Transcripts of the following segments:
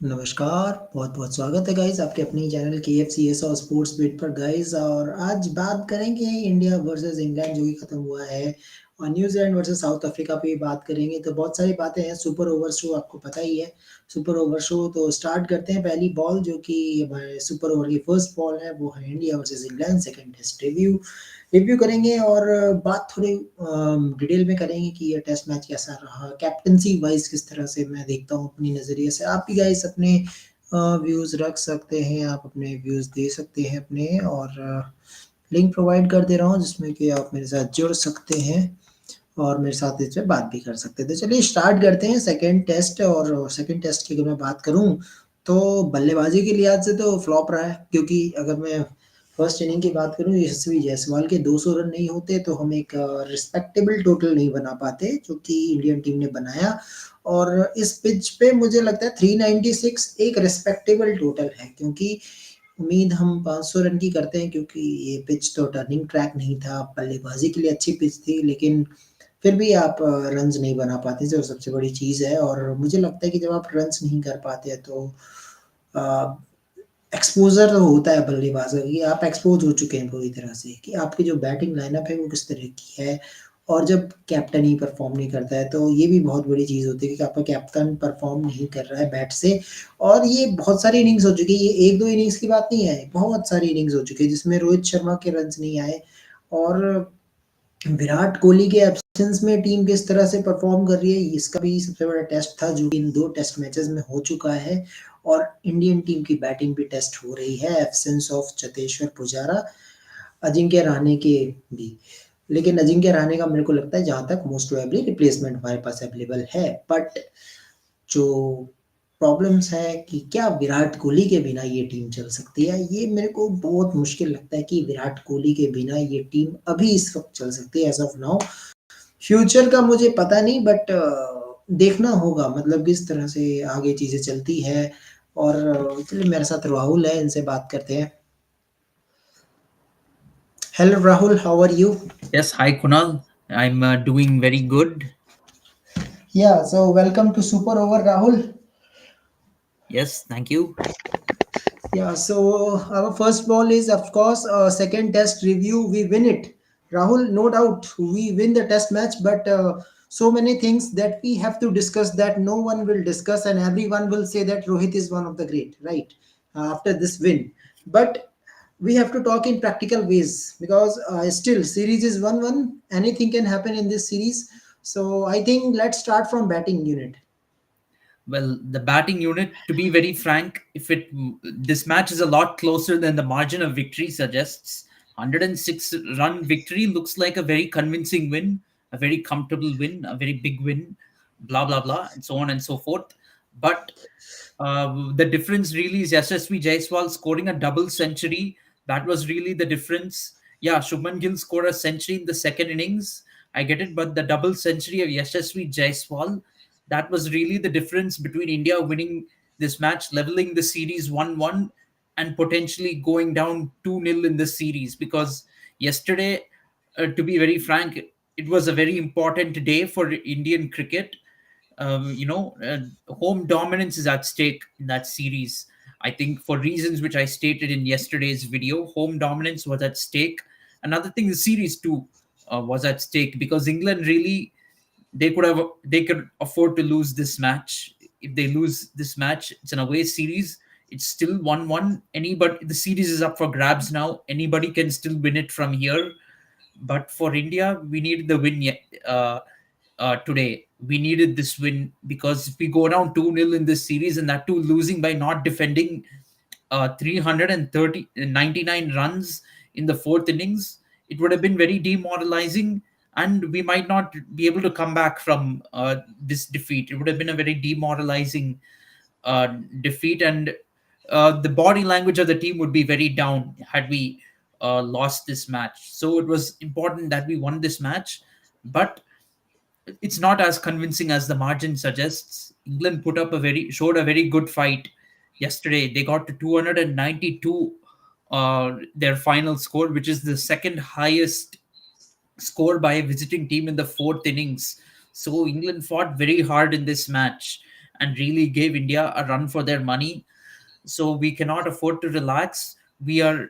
नमस्कार, बहुत-बहुत स्वागत है गाइस आपके अपने चैनल KFCS और स्पोर्ट्स बीट पर गाइस। और आज बात करेंगे इंडिया वर्सेस इंग्लैंड जो कि खत्म हुआ है, और न्यूजीलैंड वर्सेस साउथ अफ्रीका पे भी बात करेंगे। तो बहुत सारी बातें हैं। सुपर ओवर शो आपको पता ही है। सुपर ओवर शो तो स्टार्ट करते हैं। पहली बॉल जो कि हमारे सुपर ओवर की फर्स्ट बॉल है वो है India versus England. Second test review review करेंगे और बात थोड़ी डिटेल में करेंगे कि ये टेस्ट मैच कैसा रहा, कैप्टनसी वाइज किस तरह से मैं देखता हूँ अपनी नज़रिए से। आप भी गाइस अपने व्यूज़ रख सकते हैं, आप अपने व्यूज़ दे सकते हैं अपने, और लिंक प्रोवाइड कर दे रहा हूँ जिसमें कि आप मेरे साथ जुड़ सकते हैं और मेरे साथ इस पे बात भी कर सकते हैं। तो चलिए स्टार्ट करते हैं सेकंड टेस्ट। और सेकंड टेस्ट की अगर मैं बात करूं तो बल्लेबाजी के लिहाज से तो फ्लॉप रहा है, क्योंकि अगर मैं फर्स्ट इनिंग की बात करूं, यशस्वी जायसवाल के 200 रन नहीं होते तो हम एक रिस्पेक्टेबल टोटल नहीं बना पाते जो कि इंडियन टीम ने बनाया। और इस पिच पे मुझे लगता है 396 एक रिस्पेक्टेबल टोटल है, क्योंकि उम्मीद हम 500 रन की करते हैं, क्योंकि ये पिच तो टर्निंग ट्रैक नहीं था। बल्लेबाजी के लिए अच्छी पिच थी, लेकिन फिर भी आप रन्स नहीं बना पाते, जो सबसे बड़ी चीज़ है। और मुझे लगता है कि जब आप रन्स नहीं कर पाते हैं तो एक्सपोज़र तो होता है बल्लेबाज़ों की। आप एक्सपोज़ हो चुके हैं पूरी तरह से कि आपकी जो बैटिंग लाइनअप है वो किस तरह की है। और जब कैप्टन ही परफ़ॉर्म नहीं करता है तो ये भी बहुत बड़ी चीज़ होती है कि आपका कैप्टन परफ़ॉर्म नहीं कर रहा है बैट से। और ये बहुत सारी इनिंग्स हो चुकी है, ये 1-2 इनिंग्स की बात नहीं है, बहुत सारी इनिंग्स हो चुकी है जिसमें रोहित शर्मा के रन्स नहीं आए। और विराट कोहली के एब्सेंस में टीम किस तरह से परफॉर्म कर रही है, इसका भी सबसे बड़ा टेस्ट था जो कि इन 2 टेस्ट मैचेस में हो चुका है। और इंडियन टीम की बैटिंग भी टेस्ट हो रही है, एब्सेंस ऑफ चतेश्वर पुजारा, अजिंक्य रहाणे के भी। लेकिन अजिंक्य रहाणे का मेरे को लगता है जहाँ तक मोस्ट प्रोबेबली रिप्लेसमेंट हमारे पास अवेलेबल है। बट जो प्रॉब्लम्स है कि क्या विराट कोहली के बिना ये टीम चल सकती है, ये मेरे को बहुत मुश्किल लगता है कि विराट कोहली के बिना ये टीम अभी इस वक़्त चल सकती है एज़ ऑफ नाउ। फ्यूचर का मुझे पता नहीं, बट देखना होगा मतलब किस तरह से आगे चीज़ें चलती है। और चलिए मेरे साथ राहुल है, इनसे बात करते हैं। Hello Rahul, how are you? Yes, hi Kunal. I'm doing very good. Yeah, so welcome to Super Over, Rahul. Yes, thank you. Yeah, so our first ball is, of course, second test review. We win it. Rahul, no doubt, we win the test match, but so many things that we have to discuss that no one will discuss, and everyone will say that Rohit is one of the great, right? After this win. But we have to talk in practical ways because still, series is 1-1. Anything can happen in this series. So I think let's start from batting unit. Well, the batting unit, to be very frank, if it this match is a lot closer than the margin of victory suggests. 106 run victory looks like a very convincing win, a very comfortable win, a very big win, blah blah blah, and so on and so forth. But the difference really is SSV Jaiswal scoring a double century. That was really the difference. Yeah, Shubman Gill scored a century in the second innings. I get it, but the double century of Yashasvi Jaiswal, that was really the difference between India winning this match, leveling the series 1-1, and potentially going down 2-0 in this series. Because yesterday, to be very frank, it was a very important day for Indian cricket. Home dominance is at stake in that series. I think for reasons which I stated in yesterday's video, home dominance was at stake. Another thing, the series too was at stake because England really they could afford to lose this match. If they lose this match, it's an away series. It's still 1-1. Anybody, the series is up for grabs now. Anybody can still win it from here. But for India, we needed the win today. We needed this win because if we go down 2-0 in this series, and that too losing by not defending 399 runs in the fourth innings, it would have been very demoralizing, and we might not be able to come back from this defeat. It would have been a very demoralizing defeat, and the body language of the team would be very down had we lost this match. So it was important that we won this match, but it's not as convincing as the margin suggests. England showed a very good fight yesterday. They got to 292, their final score, which is the second highest scored by a visiting team in the fourth innings. So England fought very hard in this match. and really gave India a run for their money. So we cannot afford to relax. We are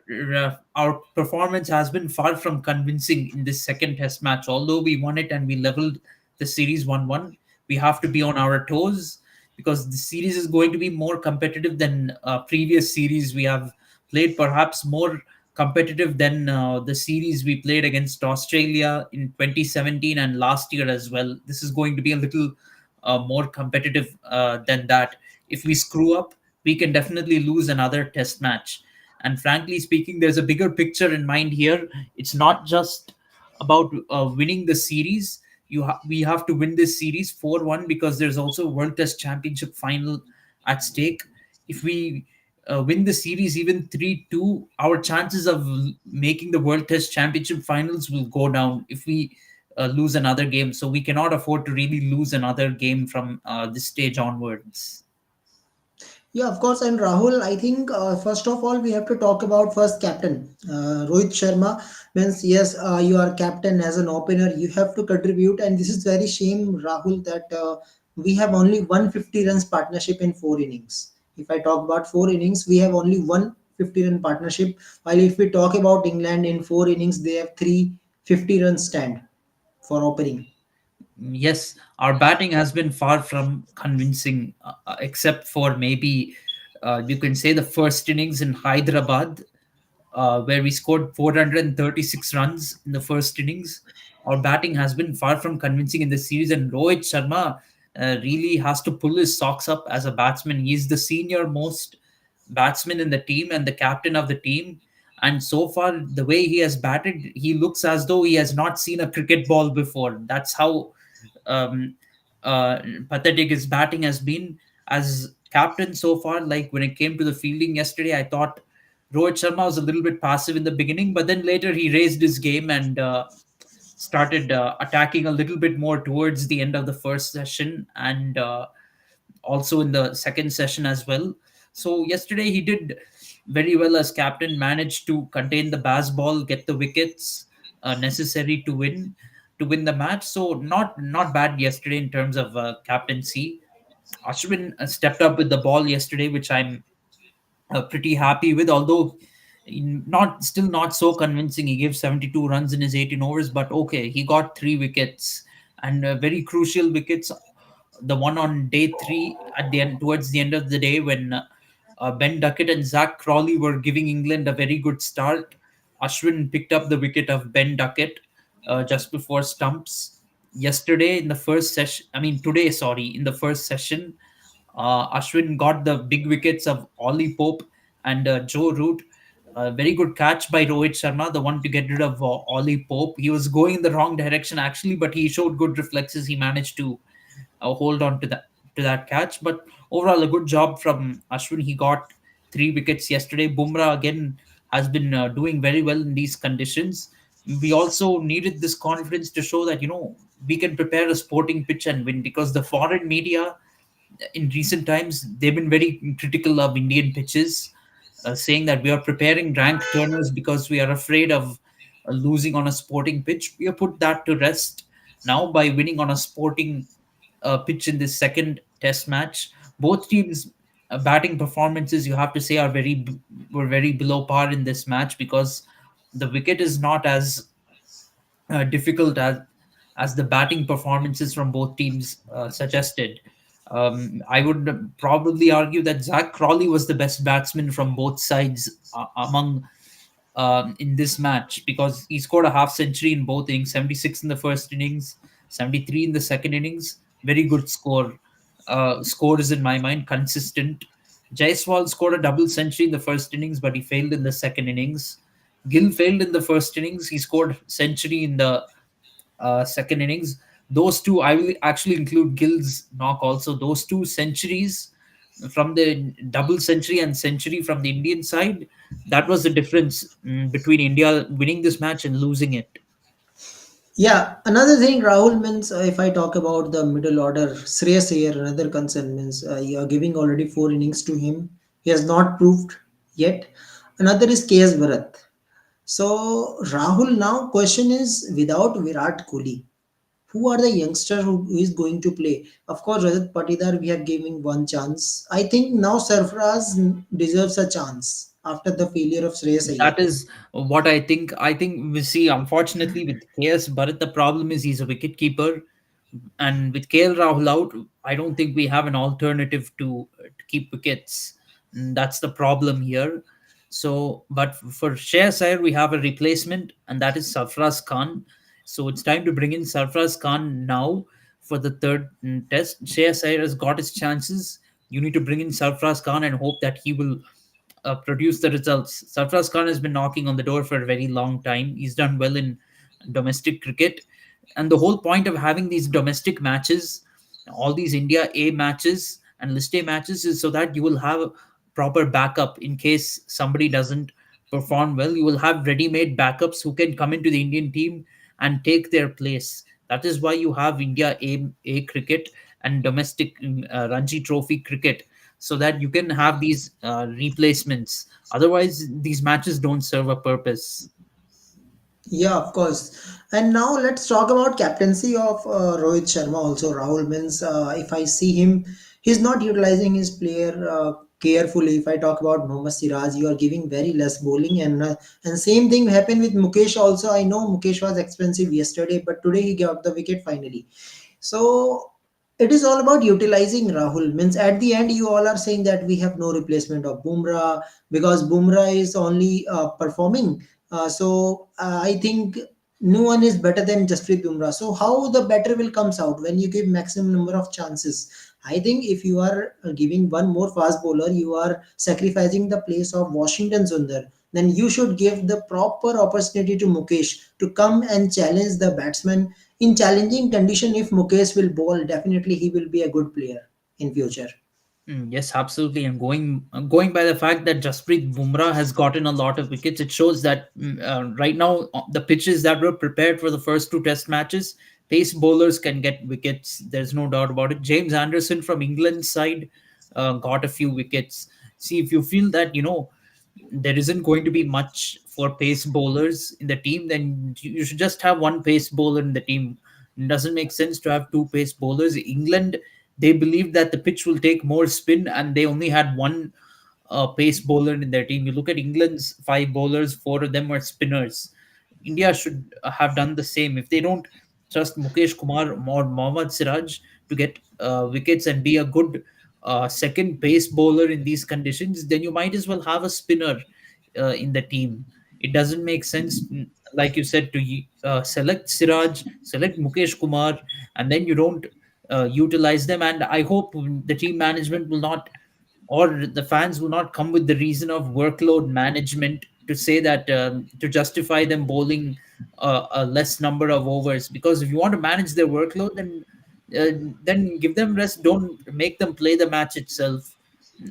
Our performance has been far from convincing in this second test match. Although we won it and we leveled the series 1-1, we have to be on our toes because the series is going to be more competitive than previous series we have played, perhaps more competitive than the series we played against Australia in 2017 and last year as well. This is going to be a little more competitive than that. If we screw up, we can definitely lose another test match. And frankly speaking, there's a bigger picture in mind here. It's not just about winning the series. We have to win this series 4-1 because there's also a World Test Championship final at stake. If we win the series even 3-2, our chances of making the World Test Championship finals will go down if we lose another game. So we cannot afford to really lose another game from this stage onwards. Yeah, of course. And Rahul, I think first of all we have to talk about first captain Rohit Sharma. Means yes, you are captain as an opener. You have to contribute, and this is very shame, Rahul, that we have only 150 runs partnership in 4 innings. If I talk about 4 innings, we have only 150 run partnership. While if we talk about England in 4 innings, they have 350 run stand for opening. Yes, our batting has been far from convincing, except for maybe you can say the first innings in Hyderabad, where we scored 436 runs in the first innings. Our batting has been far from convincing in this series, and Rohit Sharma really has to pull his socks up as a batsman. He's the senior most batsman in the team and the captain of the team. And so far, the way he has batted, he looks as though he has not seen a cricket ball before. That's how um, uh, pathetic his batting has been as captain so far. Like when it came to the fielding yesterday, I thought Rohit Sharma was a little bit passive in the beginning, but then later he raised his game and started attacking a little bit more towards the end of the first session and also in the second session as well. So yesterday he did very well as captain, managed to contain the bas ball, get the wickets necessary to win the match. So not bad yesterday in terms of captaincy. Ashwin stepped up with the ball yesterday, which I'm pretty happy with. Although not still not so convincing. He gave 72 runs in his 18 overs, but okay, he got 3 wickets and very crucial wickets. The one on day three at the end, towards the end of the day, when Ben Duckett and Zach Crawley were giving England a very good start. Ashwin picked up the wicket of Ben Duckett just before stumps. Yesterday in the first session, I mean today, sorry, in the first session, Ashwin got the big wickets of Ollie Pope and Joe Root. Very good catch by Rohit Sharma, the one to get rid of Ollie Pope. He was going in the wrong direction actually, but he showed good reflexes. He managed to hold on to that catch. But overall, a good job from Ashwin. He got 3 wickets yesterday. Bumrah again has been doing very well in these conditions. We also needed this confidence to show that we can prepare a sporting pitch and win, because the foreign media in recent times they've been very critical of Indian pitches, saying that we are preparing rank turners because we are afraid of losing on a sporting pitch. We have put that to rest now by winning on a sporting pitch in this second test match. Both teams' batting performances, you have to say, were very below par in this match, because the wicket is not as difficult as the batting performances from both teams suggested. I would probably argue that Zach Crawley was the best batsman from both sides among in this match, because he scored a half century in both innings, 76 in the first innings, 73 in the second innings. Very good score. Score is in my mind consistent. Jaiswal scored a double century in the first innings, but he failed in the second innings. Gill failed in the first innings. He scored century in the second innings. Those two, I will actually include Gill's knock also. Those two centuries from the double century and century from the Indian side, that was the difference between India winning this match and losing it. Yeah, another thing, Rahul, means if I talk about the middle order, Shreyas Iyer, another concern means you are giving already 4 innings to him. He has not proved yet. Another is KS Bharat. So Rahul, now question is, without Virat Kohli, who are the youngster who is going to play. Of course, Rajat Patidar, we have given one chance. I think now Sarfaraz deserves a chance after the failure of Shreyas Iyer. That is what I think. I think we see, unfortunately, with KS Bharat, the problem is he's a wicket keeper, and with KL Rahul out, I don't think we have an alternative to keep wickets. And that's the problem here. So, but for Shreyas Iyer, we have a replacement, and that is Sarfraz Khan. So it's time to bring in Sarfraz Khan now for the third test. Shreyas Iyer has got his chances. You need to bring in Sarfraz Khan and hope that he will produce the results. Sarfraz Khan has been knocking on the door for a very long time. He's done well in domestic cricket. And the whole point of having these domestic matches, all these India A matches and List A matches, is so that you will have proper backup in case somebody doesn't perform well. You will have ready made backups who can come into the Indian team and take their place. That is why you have India A cricket and domestic Ranji Trophy cricket, so that you can have these replacements. Otherwise, these matches don't serve a purpose. Yeah, of course. And now let's talk about captaincy of Rohit Sharma. Also, Rahul means if I see him, he's not utilizing his player carefully. If I talk about Mohammad Siraj, you are giving very less bowling, and same thing happened with Mukesh. Also, I know Mukesh was expensive yesterday, but today he got the wicket finally. So it is all about utilizing Rahul. Means at the end, you all are saying that we have no replacement of Bumrah because Bumrah is only performing. I think no one is better than Jasprit Bumrah. So how the better will comes out when you give maximum number of chances. I think if you are giving one more fast bowler, you are sacrificing the place of Washington Sundar. Then you should give the proper opportunity to Mukesh to come and challenge the batsman in challenging condition. If Mukesh will bowl, definitely he will be a good player in future. Yes, absolutely. And going by the fact that Jasprit Bumrah has gotten a lot of wickets, it shows that right now the pitches that were prepared for the first two Test matches, pace bowlers can get wickets. There's no doubt about it. James Anderson from England's side got a few wickets. See, if you feel that there isn't going to be much for pace bowlers in the team, then you should just have one pace bowler in the team. It doesn't make sense to have two pace bowlers. England, they believed that the pitch will take more spin, and they only had one pace bowler in their team. You look at England's five bowlers, four of them were spinners. India should have done the same. If they don't trust Mukesh Kumar or Mohammad Siraj to get wickets and be a good second pace bowler in these conditions, then you might as well have a spinner in the team. It doesn't make sense, like you said, to select Siraj, select Mukesh Kumar, and then you don't utilize them. And I hope the team management will not, or the fans will not come with the reason of workload management to say that to justify them bowling a less number of overs. Because if you want to manage their workload, then give them rest. Don't make them play the match itself.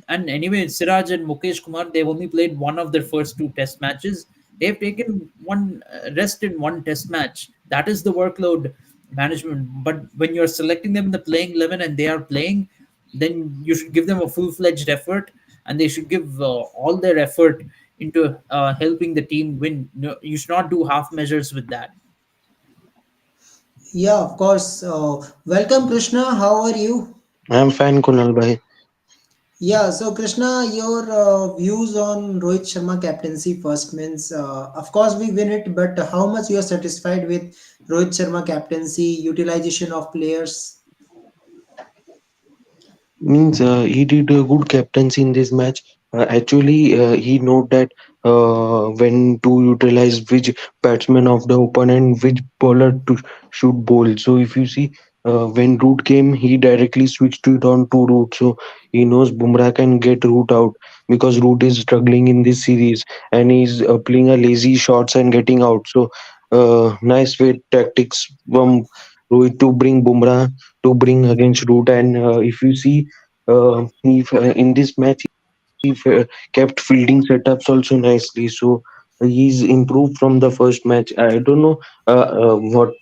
And anyway, Siraj and Mukesh Kumar, they've only played one of their first two Test matches. They've taken one rest in one Test match. That is the workload management. But when you're selecting them in the playing 11 and they are playing, then you should give them a full-fledged effort, and they should give all their effort into helping the team win. No, you should not do half measures with that. Yeah, of course. Welcome, Krishna. How are you? I'm fine, Kunal bhai. Yeah, so Krishna, your views on Rohit Sharma captaincy first means, of course, we win it, but how much you are satisfied with Rohit Sharma captaincy, utilization of players? Means he did a good captaincy in this match. Actually, he know that when to utilize which batsman of the opponent, which bowler to should bowl. So if you see, when Root came, he directly switched it on to Root. So he knows Bumrah can get Root out because Root is struggling in this series and he's playing a lazy shots and getting out. So nice way tactics from Rohit to bring Bumrah to bring against Root. And if you see, in this match, he kept fielding setups also nicely. So he's improved from the first match. I don't know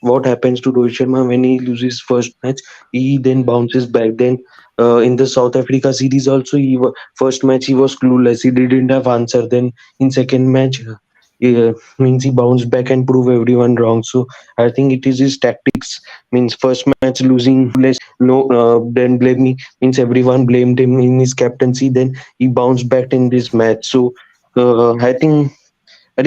what happens to Rohit Sharma when he loses first match. He then bounces back. Then in the South Africa series also, first match he was clueless. He didn't have answer. Then in second match. Means he bounced back and proved everyone wrong. So I think it is his tactics. Means first match losing no, then blame me. Means everyone blamed him in his captaincy. Then he bounced back in this match. So I think.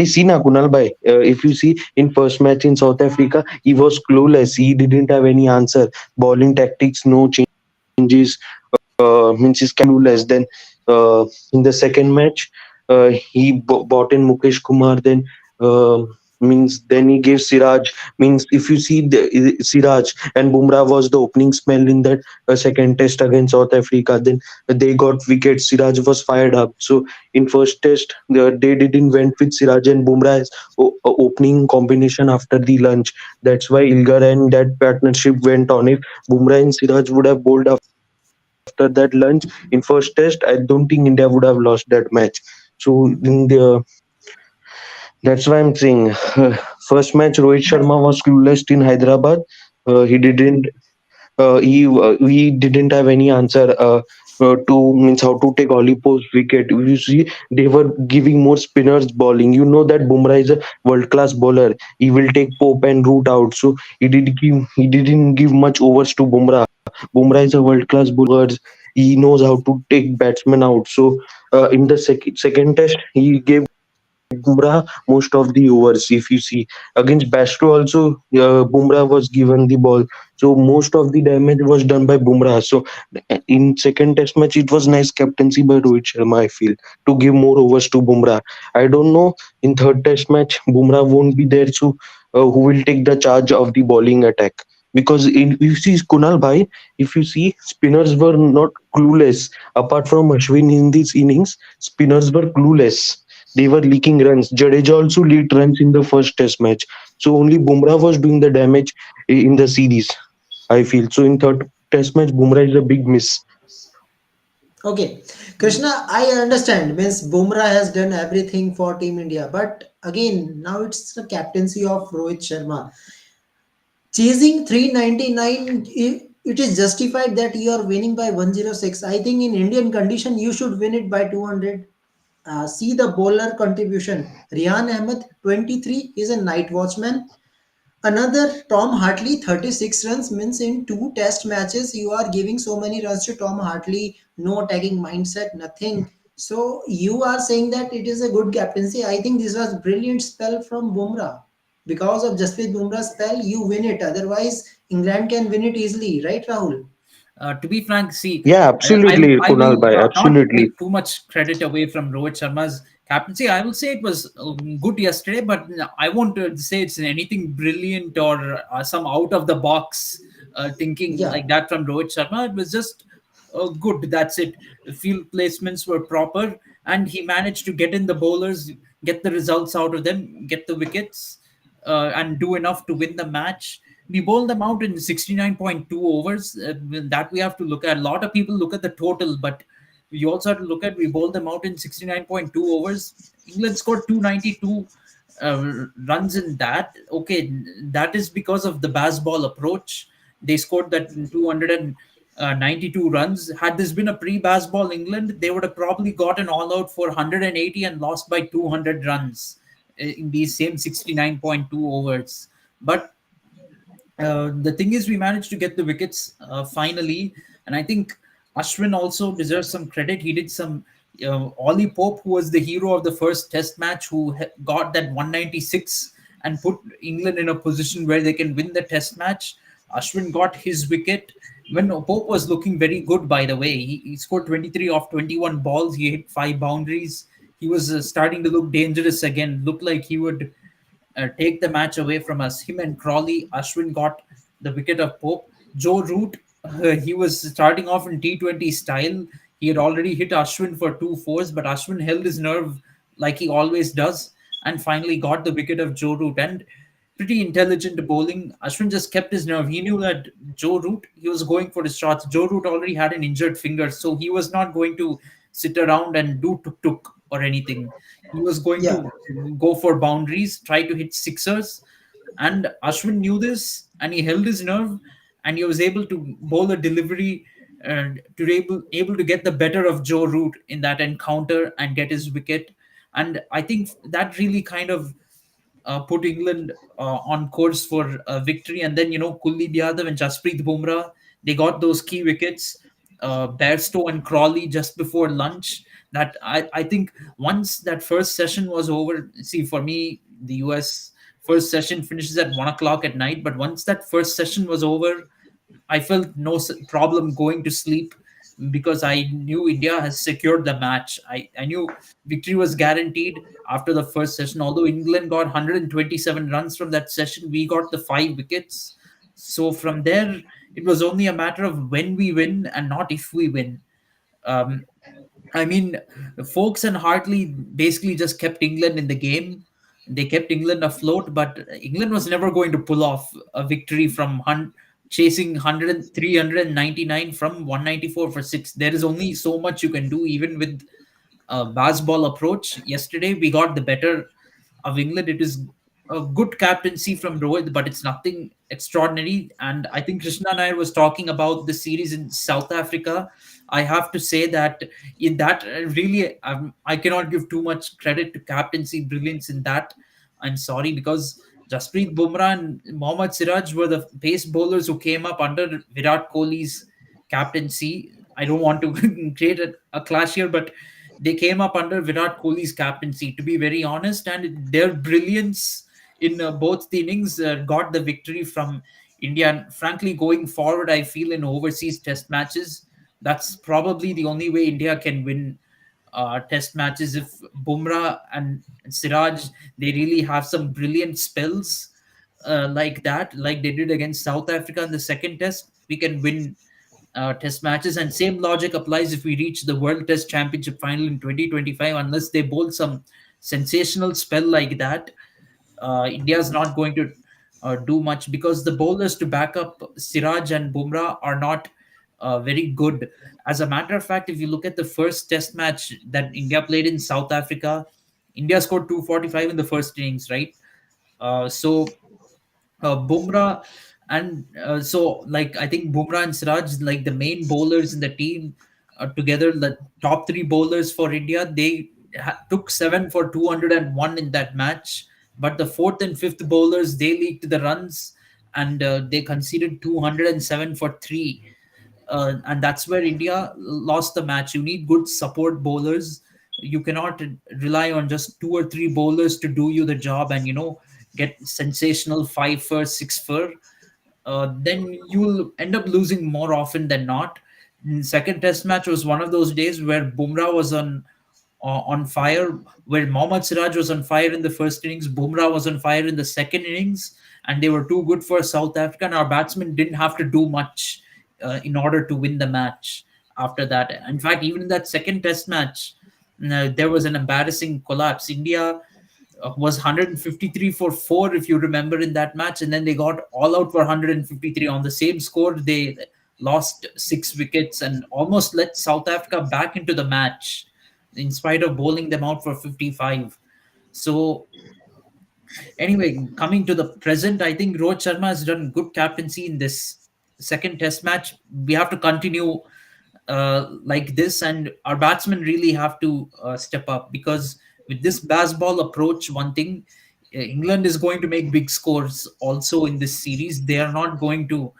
See na Kunal bhai, if you see in first match in South Africa, he was clueless. He didn't have any answer. Bowling tactics, no changes. Means he's clueless. Then in the second match, he bought in Mukesh Kumar. Then means then he gave Siraj. Means if you see the Siraj and Bumrah was the opening spell in that second test against South Africa. Then they got wickets. Siraj was fired up. So in first test, they didn't went with Siraj and Bumrah as opening combination after the lunch. That's why Ilgar and that partnership went on. If Bumrah and Siraj would have bowled after that lunch in first test, I don't think India would have lost that match. So in the that's why I'm saying first match Rohit Sharma was clueless in Hyderabad. He didn't he didn't have any answer to means how to take Olipo's wicket. You see, they were giving more spinners bowling. You know that Bumrah is a world class bowler. He will take Pope and Root out. So he didn't give much overs to Bumrah. Bumrah is a world class bowler. He knows how to take batsmen out. So in the second test, he gave Bumrah most of the overs. If you see against Basto also, Bumrah was given the ball, so most of the damage was done by Bumrah. So in second Test match, it was nice captaincy by Rohit Sharma. I feel to give more overs to Bumrah. I don't know in third Test match Bumrah won't be there, so who will take the charge of the bowling attack? Because if you see Kunal Bhai, if you see spinners were not clueless. Apart from Ashwin in these innings, spinners were clueless. They were leaking runs. Jadeja also leaked runs in the first test match. So only Bumrah was doing the damage in the series, I feel. So in third test match, Bumrah is a big miss. Okay, Krishna, I understand. Means Bumrah has done everything for Team India, but again, now it's the captaincy of Rohit Sharma. Chasing 399, it is justified that you are winning by 106. I think in Indian condition, you should win it by 200. See the bowler contribution. Rihan Ahmed, 23, is a night watchman. Another Tom Hartley, 36 runs means in two test matches you are giving so many runs to Tom Hartley, no attacking mindset, nothing. So you are saying that it is a good captaincy. I think this was brilliant spell from Bumrah. Because of Jasprit Bumrah's spell, you win it. Otherwise, England can win it easily, right, Rahul? To be frank, see, Yeah, I absolutely, I will Kunal bhai, not absolutely. take too much credit away from Rohit Sharma's captaincy. I will say it was good yesterday, but I won't say it's anything brilliant or some out of the box thinking Yeah. like that from Rohit Sharma. It was just good. That's it. The field placements were proper, and he managed to get in the bowlers, get the results out of them, get the wickets, and do enough to win the match. We bowled them out in 69.2 overs. That we have to look at. A lot of people look at the total, but you also have to look at we bowled them out in 69.2 overs. England scored 292 runs in that. Okay, that is because of the baseball approach. They scored that 292 runs. Had this been a pre-baseball England, they would have probably gotten all out for 180 and lost by 200 runs in these same 69.2 overs. But the thing is, we managed to get the wickets finally, and I think Ashwin also deserves some credit. He did some. Ollie Pope, who was the hero of the first Test match, who got that 196 and put England in a position where they can win the Test match. Ashwin got his wicket when Pope was looking very good. By the way, he scored 23 off 21 balls. He hit five boundaries. He was starting to look dangerous again. Looked like he would take the match away from us. Him and Crawley, Ashwin got the wicket of Pope. Joe Root, he was starting off in T20 style. He had already hit Ashwin for two fours, but Ashwin held his nerve like he always does and finally got the wicket of Joe Root. And pretty intelligent bowling. Ashwin just kept his nerve. He knew that Joe Root, he was going for his shots. Joe Root already had an injured finger, so he was not going to sit around and do tuk tuk or anything. He was going Yeah. to go for boundaries, try to hit sixers. And Ashwin knew this and he held his nerve and he was able to bowl a delivery to able to get the better of Joe Root in that encounter and get his wicket. And I think that really kind of put England on course for victory. And then, Kuldeep Yadav and Jasprit Bumrah, they got those key wickets, Bairstow and Crawley just before lunch. That I think once that first session was over, see, for me, the US first session finishes at 1 o'clock at night, but once that first session was over, I felt no problem going to sleep because I knew India has secured the match. I knew victory was guaranteed after the first session. Although England got 127 runs from that session, we got the 5 wickets. So from there, it was only a matter of when we win and not if we win. Um, I mean, Folks and Hartley basically just kept England in the game. They kept England afloat, but England was never going to pull off a victory from chasing 399 from 194 for six. There is only so much you can do, even with a baseball approach. Yesterday, we got the better of England. It is a good captaincy from Rohit, but it's nothing extraordinary. And I think Krishna Nair was talking about the series in South Africa. I have to say that in that, really, I cannot give too much credit to captaincy brilliance in that. I'm sorry, because Jasprit Bumrah and Mohammad Siraj were the pace bowlers who came up under Virat Kohli's captaincy. I don't want to create a clash here, but they came up under Virat Kohli's captaincy, to be very honest, and their brilliance in both the innings got the victory from India. And frankly, going forward, I feel in overseas test matches, that's probably the only way India can win test matches. If Bumrah and Siraj, they really have some brilliant spells like that, like they did against South Africa in the second test, we can win test matches. And same logic applies if we reach the World Test Championship final in 2025. Unless they bowl some sensational spell like that, India's not going to do much, because the bowlers to back up Siraj and Bumrah are not very good. As a matter of fact, if you look at the first test match that India played in South Africa, India scored 245 in the first innings, right? So Bumrah and so like I think Bumrah and Siraj, like the main bowlers in the team, together the top three bowlers for India, they took 7 for 201 in that match. But the fourth and fifth bowlers, they leaked the runs, and they conceded 207 for three. And that's where India lost the match. You need good support bowlers. You cannot rely on just two or three bowlers to do you the job and get sensational 5 for 6 for. Then you'll end up losing more often than not. Second Test match was one of those days where Bumrah was on fire, where Mohammad Siraj was on fire in the first innings, Bumrah was on fire in the second innings, and they were too good for South Africa. And our batsmen didn't have to do much in order to win the match after that. In fact, even in that second Test match, there was an embarrassing collapse. India was 153 for 4, if you remember, in that match, and then they got all out for 153 on the same score. They lost 6 wickets and almost let South Africa back into the match in spite of bowling them out for 55. So anyway, coming to the present, I think Rohit Sharma has done good captaincy in this second Test match. We have to continue like this, and our batsmen really have to step up, because with this baseball approach, one thing, England is going to make big scores also in this series. They are not going to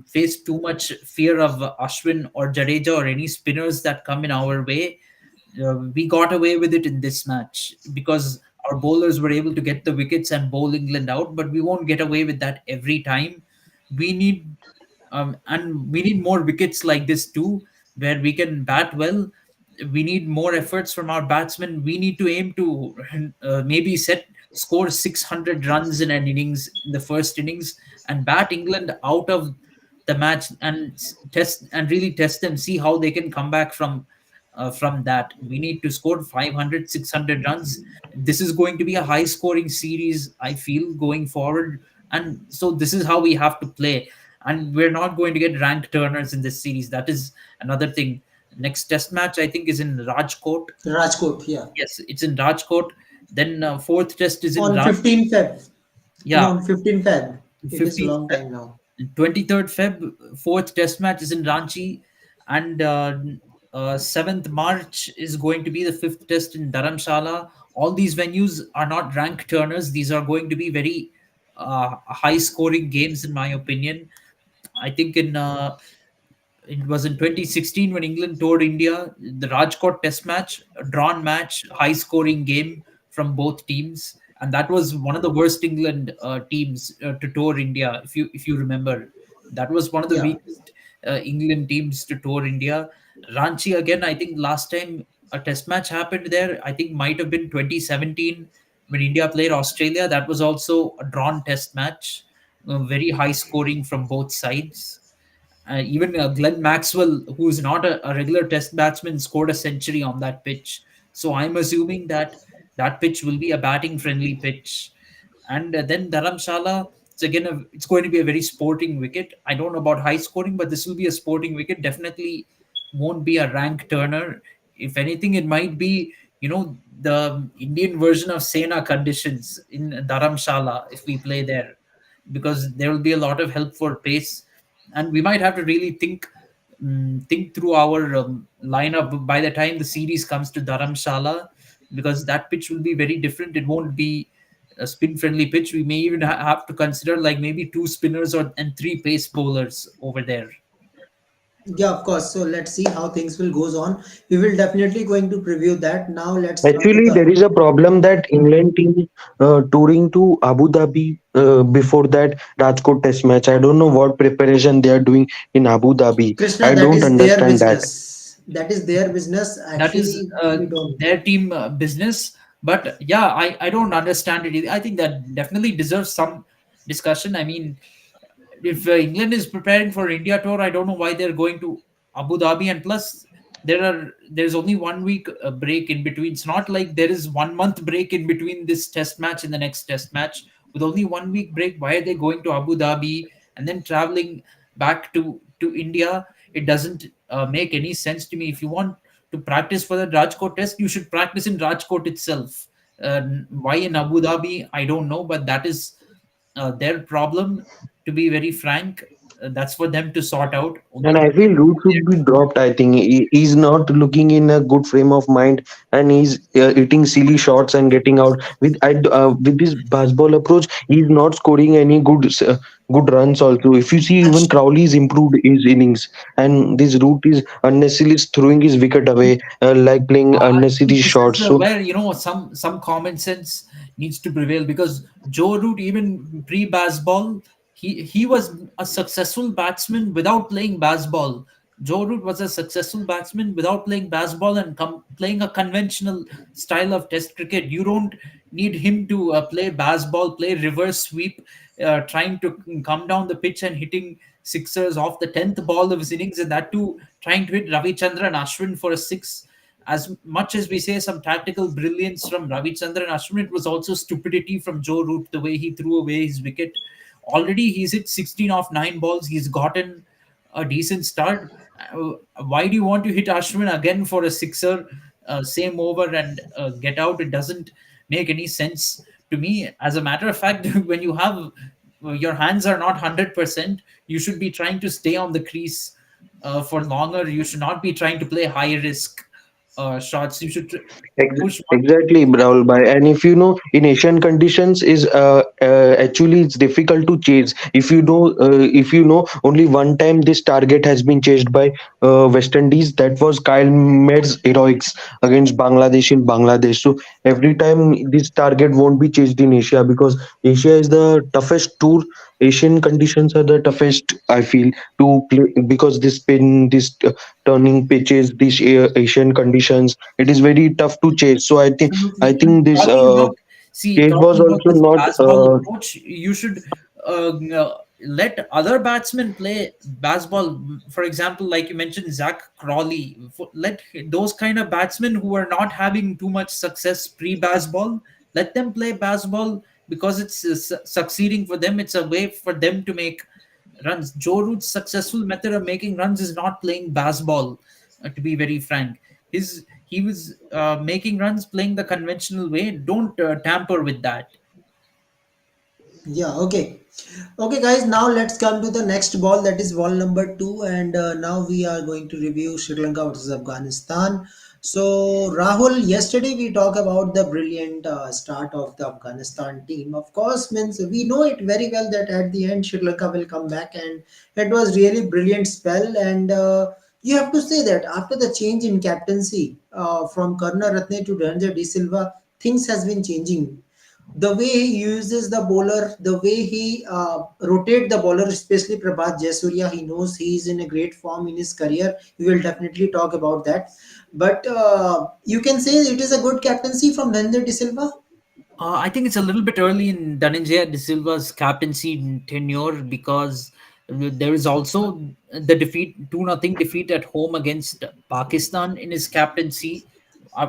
face too much fear of Ashwin or Jadeja or any spinners that come in our way. We got away with it in this match because our bowlers were able to get the wickets and bowl England out, but we won't get away with that every time. We need and we need more wickets like this too, where we can bat well. We need more efforts from our batsmen. We need to aim to maybe score 600 runs in an innings, in the first innings, and bat England out of the match and test and really test them, see how they can come back from that. We need to score 500, 600 runs. This is going to be a high scoring series, I feel, going forward. And so this is how we have to play. And we're not going to get rank turners in this series. That is another thing. Next test match, I think, is in Rajkot. Rajkot, yeah. Yes, it's in Rajkot. Then fourth test is in On 15 Feb. Yeah, On 15 Feb. It is a 15th, long time now. 23rd Feb. Fourth test match is in Ranchi. And 7th March is going to be the fifth test in Dharamshala. All these venues are not rank turners. These are going to be very high scoring games, in my opinion. I think it was in 2016 when England toured India, the Rajkot Test match, a drawn match, high scoring game from both teams, and that was one of the worst England teams to tour India. If you remember, that was one of the Yeah. weakest England teams to tour India. Ranchi again. I think last time a Test match happened there, I think might have been 2017 when India played Australia. That was also a drawn Test match, very high scoring from both sides. Even Glenn Maxwell, who's not a regular Test batsman, scored a century on that pitch. So I'm assuming that that pitch will be a batting friendly pitch. And then Dharamshala, it's going to be a very sporting wicket. I don't know about high scoring, but this will be a sporting wicket. Definitely won't be a rank turner. If anything, it might be, the Indian version of Sena conditions in Dharamshala if we play there, because there will be a lot of help for pace, and we might have to really think through our lineup by the time the series comes to Dharamshala, because that pitch will be very different. It won't be a spin friendly pitch. We may even have to consider like maybe two spinners and three pace bowlers over there. Yeah, of course. So let's see how things will goes on. We will definitely going to preview that. Now let's come to Actually, the there is a problem that England team touring to Abu Dhabi before that Rajkot Test match. I don't know what preparation they are doing in Abu Dhabi. Krishna. I That don't is their understand that. business. That is their business. That is Actually, we don't. their team business. But yeah, I don't understand it either. I think that definitely deserves some discussion. I mean, if England is preparing for India tour, I don't know why they're going to Abu Dhabi. And plus, there's only 1 week break in between. It's not like there is 1 month break in between this test match and the next test match. With only 1 week break, why are they going to Abu Dhabi and then traveling back to India? It doesn't make any sense to me. If you want to practice for the Rajkot test, you should practice in Rajkot itself. Why in Abu Dhabi? I don't know, but that is their problem, to be very frank. That's for them to sort out. And I feel Root should be dropped. I think he's not looking in a good frame of mind, and he's eating silly shots and getting out. With this baseball approach, he's not scoring any good runs. Also, if you see, even Actually, Crowley's improved his innings, and this Root is unnecessarily throwing his wicket away, like playing I unnecessary think this shots. is So where some common sense needs to prevail, because Joe Root, even pre baseball, he was a successful batsman without playing baseball. Joe Root was a successful batsman without playing baseball and playing a conventional style of Test cricket. You don't need him to play baseball, play reverse sweep, trying to come down the pitch and hitting sixers off the 10th ball of his innings, and that too trying to hit Ravi Chandra and Ashwin for a six. As much as we say some tactical brilliance from Ravi Chandra and Ashwin, it was also stupidity from Joe Root, the way he threw away his wicket. Already he's hit 16 off 9 balls. He's gotten a decent start. Why do you want to hit Ashwin again for a sixer, same over and get out? It doesn't make any sense to me. As a matter of fact, when you have your hands are not 100%, you should be trying to stay on the crease for longer. You should not be trying to play high risk shots. You should push one. Exactly, Brawl Bhai. And if you know, in Asian conditions, is actually it's difficult to chase. If you know, only one time this target has been chased by West Indies. That was Kyle Med's heroics against Bangladesh in Bangladesh. So every time this target won't be chased in Asia, because Asia is the toughest tour. Asian conditions are the toughest. I feel to play, because this spin, this turning pitches, these Asian conditions, it is very tough to chase. So I Absolutely. And think this chase was talking about also this not baseball approach, you should let other batsmen play baseball. For example, like you mentioned, Zach Crawley. Let those kind of batsmen who are not having too much success pre-baseball, let them play baseball, because it's succeeding for them. It's a way for them to make runs. Joe Root's successful method of making runs is not playing baseball. To be very frank, he was making runs playing the conventional way. Don't tamper with that. yeah, okay. Okay, guys, now let's come to the next ball, that is ball number two, and now we are going to review Sri Lanka versus Afghanistan. So, Rahul, yesterday we talked about the brilliant start of the Afghanistan team. Of course, means we know it very well that at the end Sri Lanka will come back, and it was really brilliant spell. And you have to say that after the change in captaincy from Karunaratne to Dhananjay De Silva, things has been changing. The way he uses the bowler, the way he rotate the bowler, especially Prabhat Jayasuriya, he knows he is in a great form in his career. We will definitely talk about that. But you can say it is a good captaincy from Narendra De Silva. I think it's a little bit early in Dhananjaya De Silva's captaincy tenure because there is also the defeat, 2-0 defeat at home against Pakistan in his captaincy.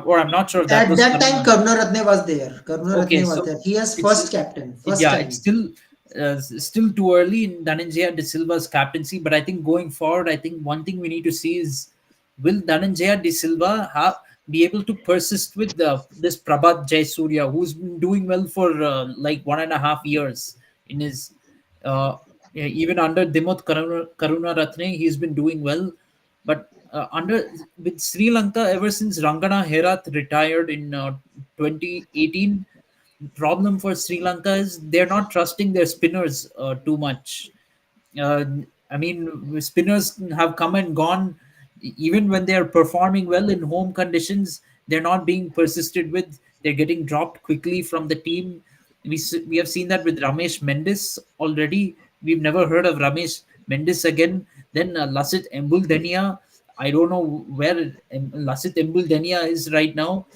Or I'm not sure if that At was that time, Karuna. Karunaratne was there. Okay, Karunaratne was so there. He has it's first captain, first yeah, it's time. still too early in Dhananjaya De Silva's captaincy. But I think going forward, I think one thing we need to see is, will Dhananjaya De Silva be able to persist with this Prabhat Jayasuriya, who's been doing well for like 1.5 years in his yeah, even under Dimot Karuna Ratne, he's been doing well. But under with Sri Lanka, ever since Rangana Herath retired in 2018, problem for Sri Lanka is they're not trusting their spinners too much. uh, I mean, spinners have come and gone. Even when they're performing well in home conditions, they're not being persisted with. They're getting dropped quickly from the team. We have seen that with Ramesh Mendis already. We've never heard of Ramesh Mendis again. Then Lasit Embuldenia. I don't know where Lasit Embuldenia is right now.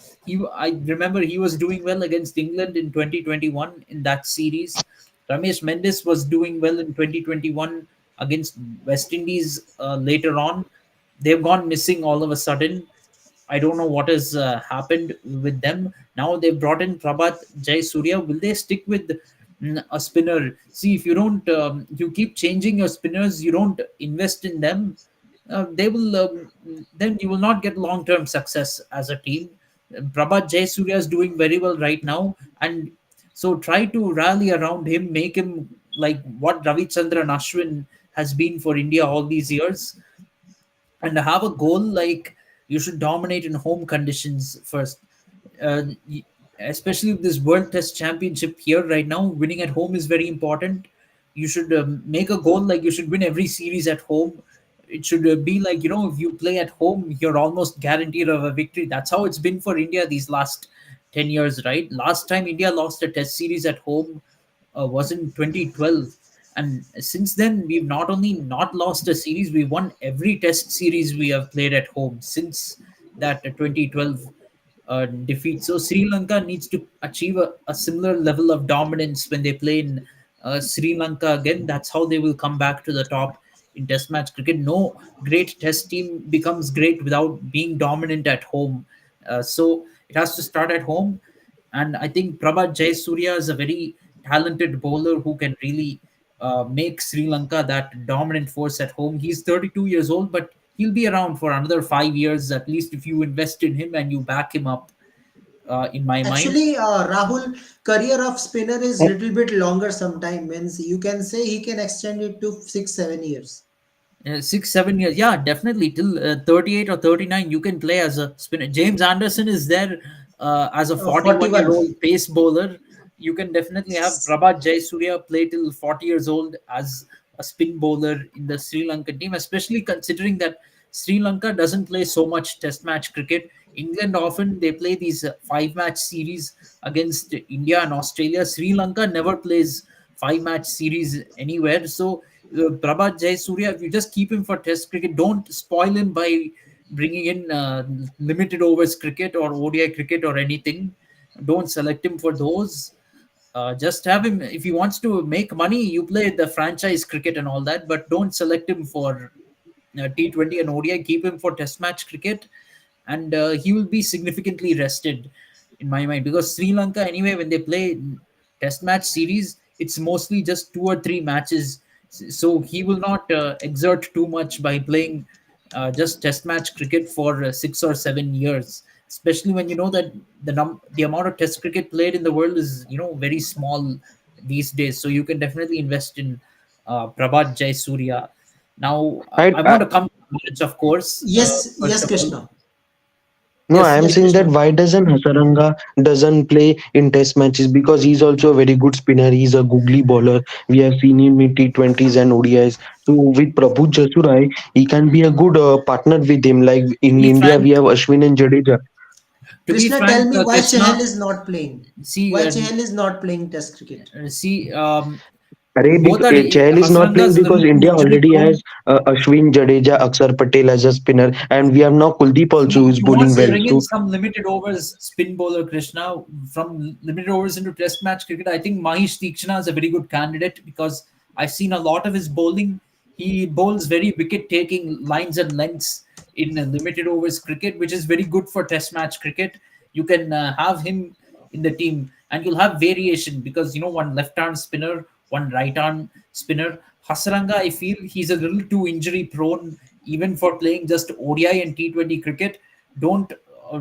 I remember he was doing well against England in 2021 in that series. Ramesh Mendis was doing well in 2021 against West Indies later on. They've gone missing all of a sudden. I don't know what has happened with them. Now they've brought in Prabhat Jayasuriya. Will they stick with a spinner? See, if you don't, you keep changing your spinners, you don't invest in them, they will then you will not get long term success as a team. Prabhat Jayasuriya is doing very well right now, and so try to rally around him, make him like what Ravichandran Ashwin has been for India all these years, and have a goal like you should dominate in home conditions first. Especially with this World Test Championship here right now, winning at home is very important. You should make a goal like you should win every series at home. It should be like, if you play at home, you're almost guaranteed of a victory. That's how it's been for India these last 10 years, right? Last time India lost a test series at home was in 2012. And since then, we've not only not lost a series, we won every test series we have played at home since that 2012 defeat. So Sri Lanka needs to achieve a similar level of dominance when they play in Sri Lanka again. That's how they will come back to the top in Test match cricket. No great Test team becomes great without being dominant at home. So it has to start at home. And I think Prabhat Jayasuriya is a very talented bowler who can really make Sri Lanka that dominant force at home. He's 32 years old, but he'll be around for another 5 years at least if you invest in him and you back him up. In my mind, Actually, Rahul, career of spinner is little bit longer sometime. Means you can say he can extend it to 6 7 years 6 7 years, yeah, definitely till 38 or 39 you can play as a spinner. James Anderson is there as a 41-year 41. old pace bowler. You can definitely have Prabhat Jayasuriya play till 40 years old as a spin bowler in the Sri Lankan team, especially considering that Sri Lanka doesn't play so much test match cricket. England often they play these 5 match series against India and Australia. Sri Lanka never plays 5 match series anywhere. So Prabhat Jayasuriya, if you just keep him for Test cricket, don't spoil him by bringing in limited overs cricket or ODI cricket or anything. Don't select him for those. Just have him if he wants to make money. You play the franchise cricket and all that, but don't select him for T20 and ODI. Keep him for Test match cricket, and he will be significantly rested in my mind because Sri Lanka anyway when they play Test match series, it's mostly just 2 or 3 matches, so he will not exert too much by playing just Test match cricket for 6 or 7 years. Especially when you know that the amount of Test cricket played in the world is very small. these days. So you can definitely invest in Prabhat Jayasuriya. Now, I I want to come to the match, of course. Yes, First yes, of all, Krishna. No, I yes, am Yes, saying that Krishna. why doesn't Hasaranga doesn't play in test matches, because he's also a very good spinner. He's a googly bowler. We have seen him in T20s and ODIs. So with Prabhu Jasurai, he can be a good partner with him. Like to in be India, we frank, have Ashwin and Jadeja. Krishna, tell me why Chahal Krishna, is not playing. see, Why Chahal is not playing Test cricket? see, both are Chahal is not Hasranga playing is a because little too India injury already prone. has Ashwin, Jadeja, Akshar Patel as a spinner, and we have now Kuldeep also He, who is he bowling wants to well. bring in So, some limited overs spin bowler, Krishna, from limited overs into test match cricket. I think Mahesh Tikshana is a very good candidate because I've seen a lot of his bowling. He bowls very wicket taking lines and lengths in limited overs cricket, which is very good for test match cricket. You can have him in the team and you'll have variation because, one left arm spinner, one right arm spinner. Hasaranga, I feel he's a little too injury prone even for playing just ODI and T20 cricket. Don't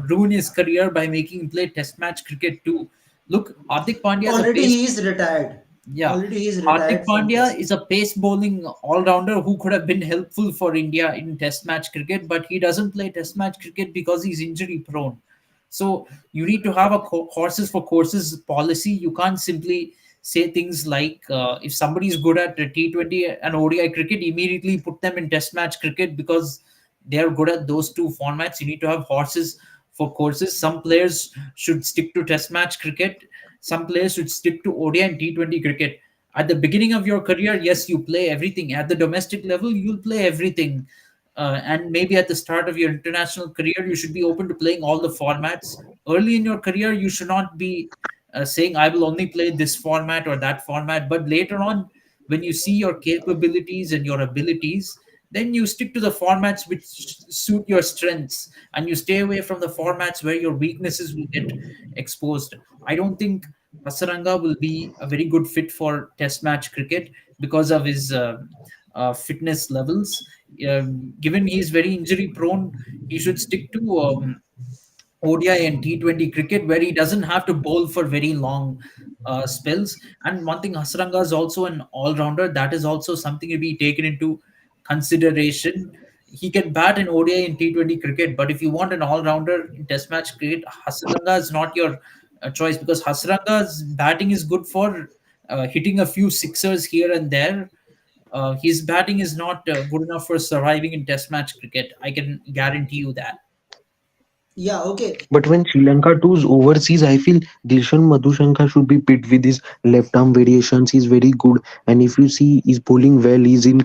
ruin his career by making him play test match cricket too. Look, Hardik Pandya is a Already pace. he is retired. Yeah, Already he is Hardik retired from Pandya Test. is a pace bowling all rounder who could have been helpful for India in Test match cricket, but he doesn't play Test match cricket because he's injury prone. So you need to have a horses for courses policy. You can't simply say things like if somebody is good at T20 and ODI cricket, immediately put them in Test match cricket because they are good at those two formats. You need to have horses for courses. Some players should stick to Test match cricket. Some players should stick to ODI and T20 cricket. At the beginning of your career, yes, you play everything. At the domestic level, you'll play everything. And maybe at the start of your international career, you should be open to playing all the formats. Early in your career, you should not be saying, I will only play this format or that format. But later on, when you see your capabilities and your abilities, then you stick to the formats which suit your strengths and you stay away from the formats where your weaknesses will get exposed. I don't think Hasaranga will be a very good fit for test match cricket because of his fitness levels. Given he is very injury prone, he should stick to ODI and T20 cricket where he doesn't have to bowl for very long spells. And one thing, Hasranga is also an all rounder. That is also something to be taken into consideration. He can bat in ODI and T20 cricket, but if you want an all rounder in Test match cricket, Hasranga is not your choice because Hasranga's batting is good for hitting a few sixers here and there. His batting is not good enough for surviving in Test match cricket. I can guarantee you that. Yeah, okay. but when Sri Lanka tours overseas, I feel Dilshan Madhushanka should be picked with his left arm variations. He's very good, and if you see, he's bowling well. He's in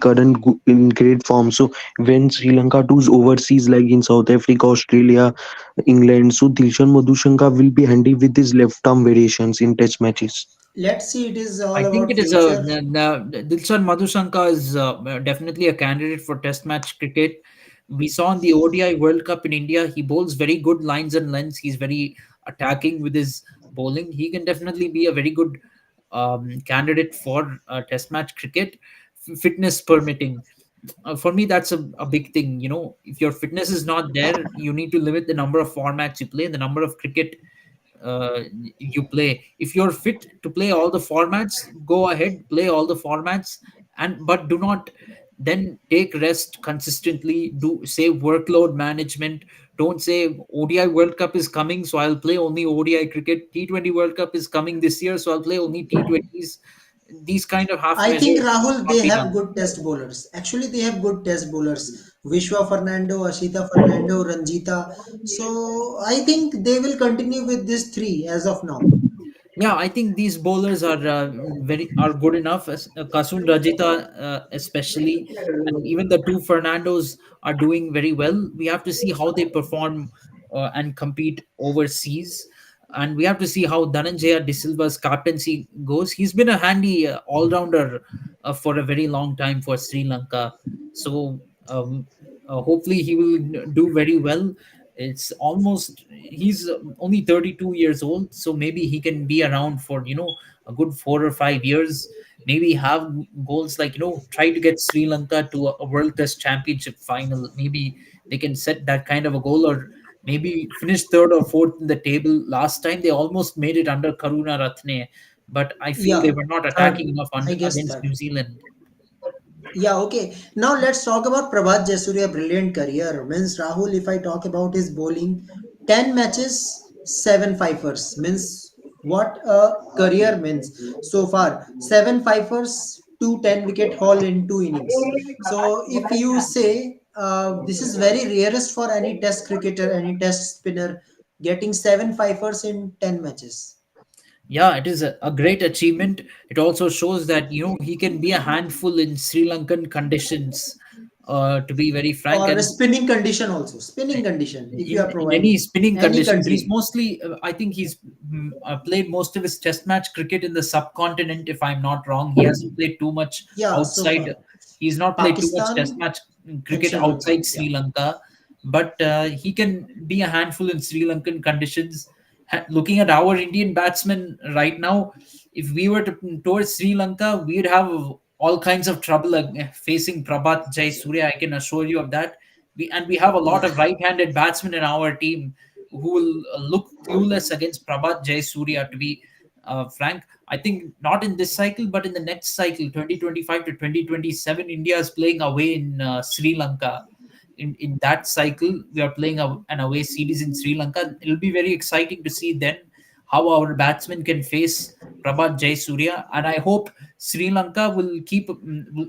in great form. So when Sri Lanka tours overseas, like in South Africa, Australia, England, so Dilshan Madhushanka will be handy with his left arm variations in test matches. Let's see. It is all I think about it is a future. Dilshan Madhushanka is definitely a candidate for Test match cricket. We saw in the ODI World Cup in India, he bowls very good lines and lengths. He's very attacking with his bowling. He can definitely be a very good candidate for Test match cricket, fitness permitting. For me, that's a big thing. If your fitness is not there, you need to limit the number of formats you play, the number of cricket uh, you play. If you're fit to play all the formats, go ahead, play all the formats, and but do not then take rest consistently. Do say workload management. Don't say ODI World Cup is coming, so I'll play only ODI cricket. T20 World Cup is coming this year, so I'll play only T20s. These kind of half I think measures should Rahul, not they be have done. good test bowlers. Actually, they have good test bowlers. Vishwa Fernando, Ashita Fernando, Ranjita. So I think they will continue with this three as of now. Yeah, I think these bowlers are very are good enough. Kasun Rajita, especially, and even the two Fernandos are doing very well. We have to see how they perform and compete overseas, and we have to see how Dhananjaya De Silva's captaincy goes. He's been a handy all rounder for a very long time for Sri Lanka. So hopefully he will do very well. It's almost he's only 32 years old, so maybe he can be around for a good 4 or 5 years. Maybe have goals like try to get Sri Lanka to a World Test Championship final. Maybe they can set that kind of a goal, or maybe finish third or fourth in the table. Last time they almost made it under Karuna Ratne, but I feel they Yeah, were not attacking third. enough I guess against third. New Zealand. Yeah, okay. Now let's talk about Prabhat Jayasuriya brilliant career. Means Rahul, if I talk about his bowling, 10 matches, 7 fifers. Means what a career means. So far, 7 fifers, 2 10 wicket haul in 2 innings. So if you say this is very rarest for any test cricketer, any test spinner getting 7 fifers in 10 matches. Yeah, it is a great achievement. It also shows that he can be a handful in Sri Lankan conditions. To be very frank, Or a and spinning condition also. Spinning condition, if you are in any providing. spinning Any conditions, he's country. mostly. I think he's played most of his Test match cricket in the subcontinent. If I'm not wrong, he hasn't played too much Yeah, so outside. far. He's not played too much Test Pakistan match and cricket Sri Lanka. outside Yeah. Sri Lanka, but he can be a handful in Sri Lankan conditions. Looking at our Indian batsmen right now, if we were to towards Sri Lanka, we'd have all kinds of trouble facing Prabhat Jai Surya. I can assure you of that. We have a lot Yeah. of right-handed batsmen in our team who will look clueless against Prabhat Jai Surya. To be frank, I think not in this cycle, but in the next cycle, 2025 to 2027, India is playing away in Sri Lanka. In that cycle, we are playing an away series in Sri Lanka. It'll be very exciting to see then how our batsmen can face Prabhat Jayasuriya, and I hope Sri Lanka will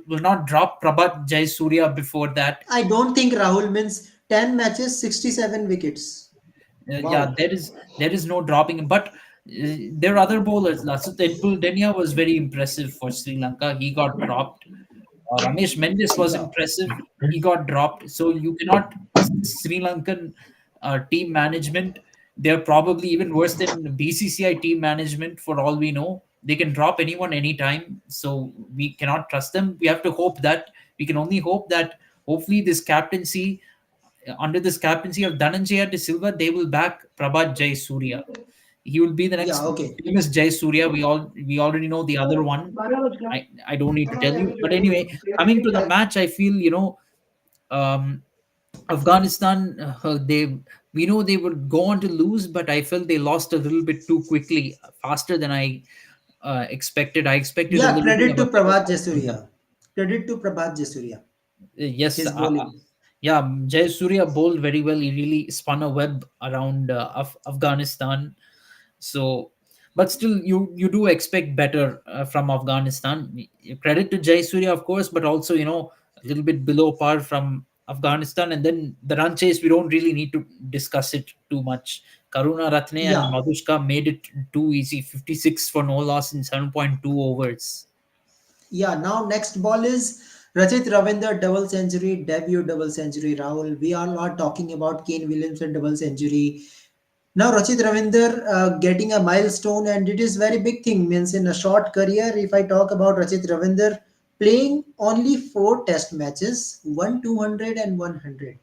will not drop Prabhat Jayasuriya before that. I don't think Rahul means 10 matches, 67 wickets. Yeah, Wow. there is no dropping him, but there are other bowlers. Lasut Denia was very impressive for Sri Lanka. He got dropped. Ramesh Mendes was Yeah. impressive. He got dropped. So you cannot Sri Lankan team management. They're probably even worse than BCCI team management. For all we know, they can drop anyone anytime. So we cannot trust them. We can only hope that hopefully this captaincy under this captaincy of Dhananjaya de Silva, they will back Prabhat Jai Surya. He will be the Yeah, next okay. famous Jai Surya. We already know the other one. I don't need to tell you. But anyway, coming to the match, I feel um, Afghanistan they we know they would go on to lose, but I felt they lost a little bit too quickly, faster than I expected. I expected a Yeah, little bit credit of to a better Prabhat fight from them. Jasuria. Credit to Prabhat Jasuria. Yes, His bowling. yeah, Jay Surya bowled very well. He really spun a web around Afghanistan. So, but still, you do expect better from Afghanistan. Credit to Jay Surya, of course, but also a little bit below par from Afghanistan. And then the run chase, we don't really need to discuss it too much. Karuna Ratne and Yeah. Madhushka made it too easy. 56 for no loss in 7.2 overs. Yeah, now next ball is Rachit Ravinder double century, debut double century. Rahul, we all are talking about Kane Williamson double century. Now Rachit Ravinder getting a milestone, and it is very big thing. Means in a short career, if I talk about Rachit Ravinder playing only 4 test matches, one 200 and 100.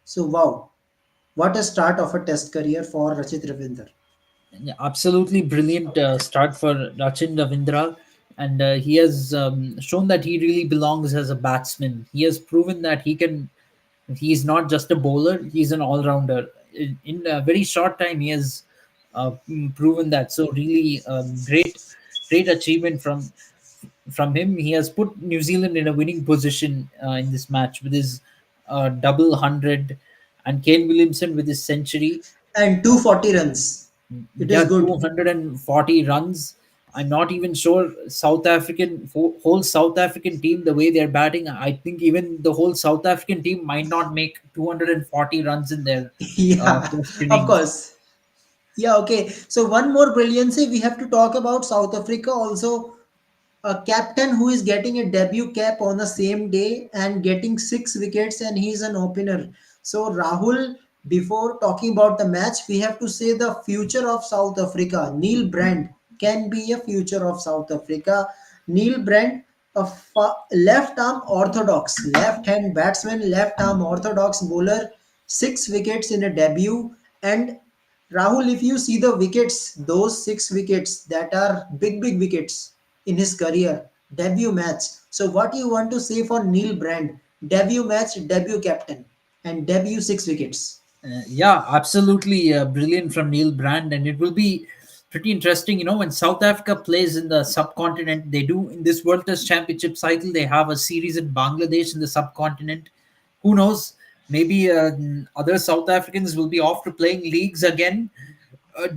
So wow, what a start of a test career for Rachit Ravinder. Yeah, absolutely brilliant start for Rachin Ravindra, and he has shown that he really belongs as a batsman. He has proven that he can. He's not just a bowler; he's an all-rounder. In a very short time, he has proven that. So really, great achievement from him. He has put New Zealand in a winning position in this match with his double hundred, and Kane Williamson with his century. And 240 runs. It is Yeah, good. 240 runs. I'm not even sure whole South African team, the way they're batting. I think even the whole South African team might not make 240 runs in their Yeah, first of innings. course. Yeah, okay. So one more brilliancy we have to talk about South Africa also. A captain who is getting a debut cap on the same day and getting 6 wickets, and he's an opener. So Rahul, before talking about the match, we have to say the future of South Africa. Neil Brand can be a future of South Africa. Neil Brand, a left arm orthodox, left hand batsman, left arm orthodox bowler, 6 wickets in a debut. And Rahul, if you see the wickets, those 6 wickets that are big, big wickets in his career, debut match. So, what you want to say for Neil Brand? Debut match, debut captain, and debut 6 wickets. Yeah, absolutely brilliant from Neil Brand, and it will be Pretty interesting. When South Africa plays in the subcontinent, they do in this World Test Championship cycle. They have a series in Bangladesh in the subcontinent. Who knows? Maybe other South Africans will be off to playing leagues again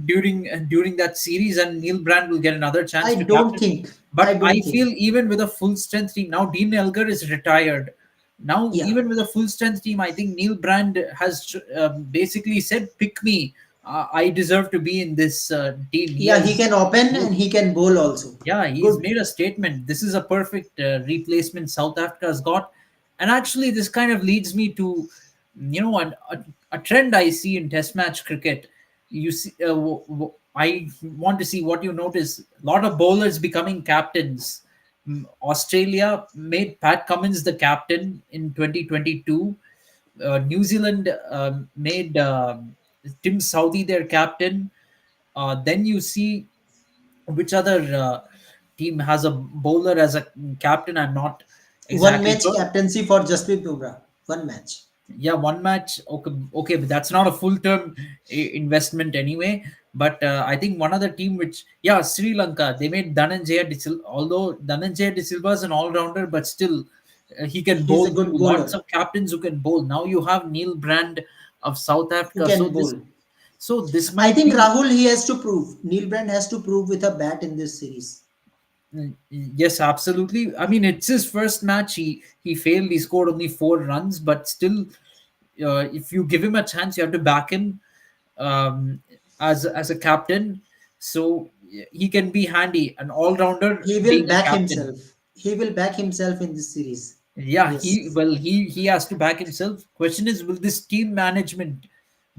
during that series, and Neil Brand will get another chance I to don't captain. think. I But I don't feel think. even with a full strength team now, Dean Elgar is retired. Now, Yeah. even with a full strength team, I think Neil Brand has basically said, "Pick me. I deserve to be in this team." He Yeah, he has can open and he can bowl also. Yeah, he's Good. made a statement. This is a perfect replacement South Africa has got. And actually, this kind of leads me to, a trend I see in Test match cricket. You see, I want to see what you notice. A lot of bowlers becoming captains. Australia made Pat Cummins the captain in 2022. New Zealand made Tim Southee their captain. Then you see which other team has a bowler as a captain. I'm not One exactly match sure. captaincy for Jasprit Bumrah. One match. Yeah, one match. Okay, okay, but that's not a full term investment anyway. But I think one other team, which yeah, Sri Lanka, they made Dhananjaya De Silva. Although Dhananjaya De Silva is an all rounder, but still he can He's bowl a too. good Lots bowler of captains who can bowl. Now you have Neil Brand of South who Africa. can bowl. So this I might think be. Rahul he has to prove. Neil Brand has to prove with a bat in this series. Yes, absolutely. I mean, it's his first match. He failed. He scored only 4 runs, but still, if you give him a chance, you have to back him as a captain. So he can be handy, an all rounder He will being a back captain. himself. He will back himself in this series. Yeah, he Yes. well he has to back himself. Question is, will this team management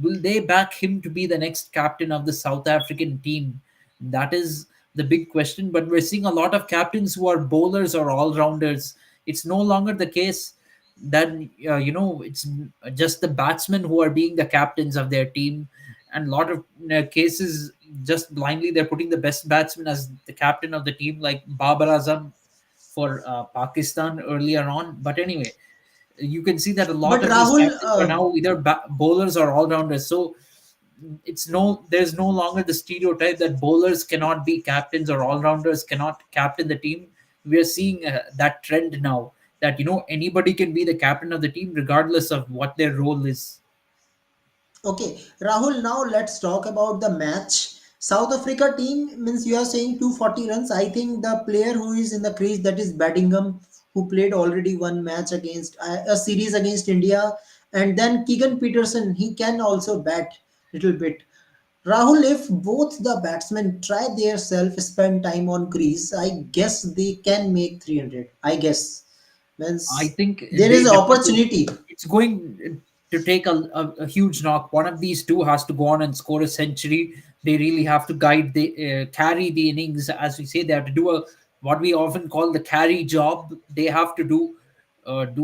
will they back him to be the next captain of the South African team? That is the big question. But we're seeing a lot of captains who are bowlers or all rounders. It's no longer the case that it's just the batsmen who are being the captains of their team, and a lot of cases just blindly they're putting the best batsman as the captain of the team, like Babar Azam for Pakistan earlier on. But anyway, you can see that a lot But of these Rahul, captains are now either bowlers or all rounders. So there's no longer the stereotype that bowlers cannot be captains or all rounders cannot captain the team. We are seeing that trend now that anybody can be the captain of the team regardless of what their role is. okay, Rahul, now let's talk about the match. South Africa team means you are saying 240 runs. I think the player who is in the crease, that is Battingham, who played already one match against a series against India, and then Keegan Peterson, he can also bat little bit. Rahul, if both the batsmen try their self, spend time on crease, I guess they can make 300. I guess I means think there they is definitely. opportunity. It's going to take a huge knock. One of these two has to go on and score a century. They really have to carry the innings, as we say. They have to do a what we often call the carry job. They have to do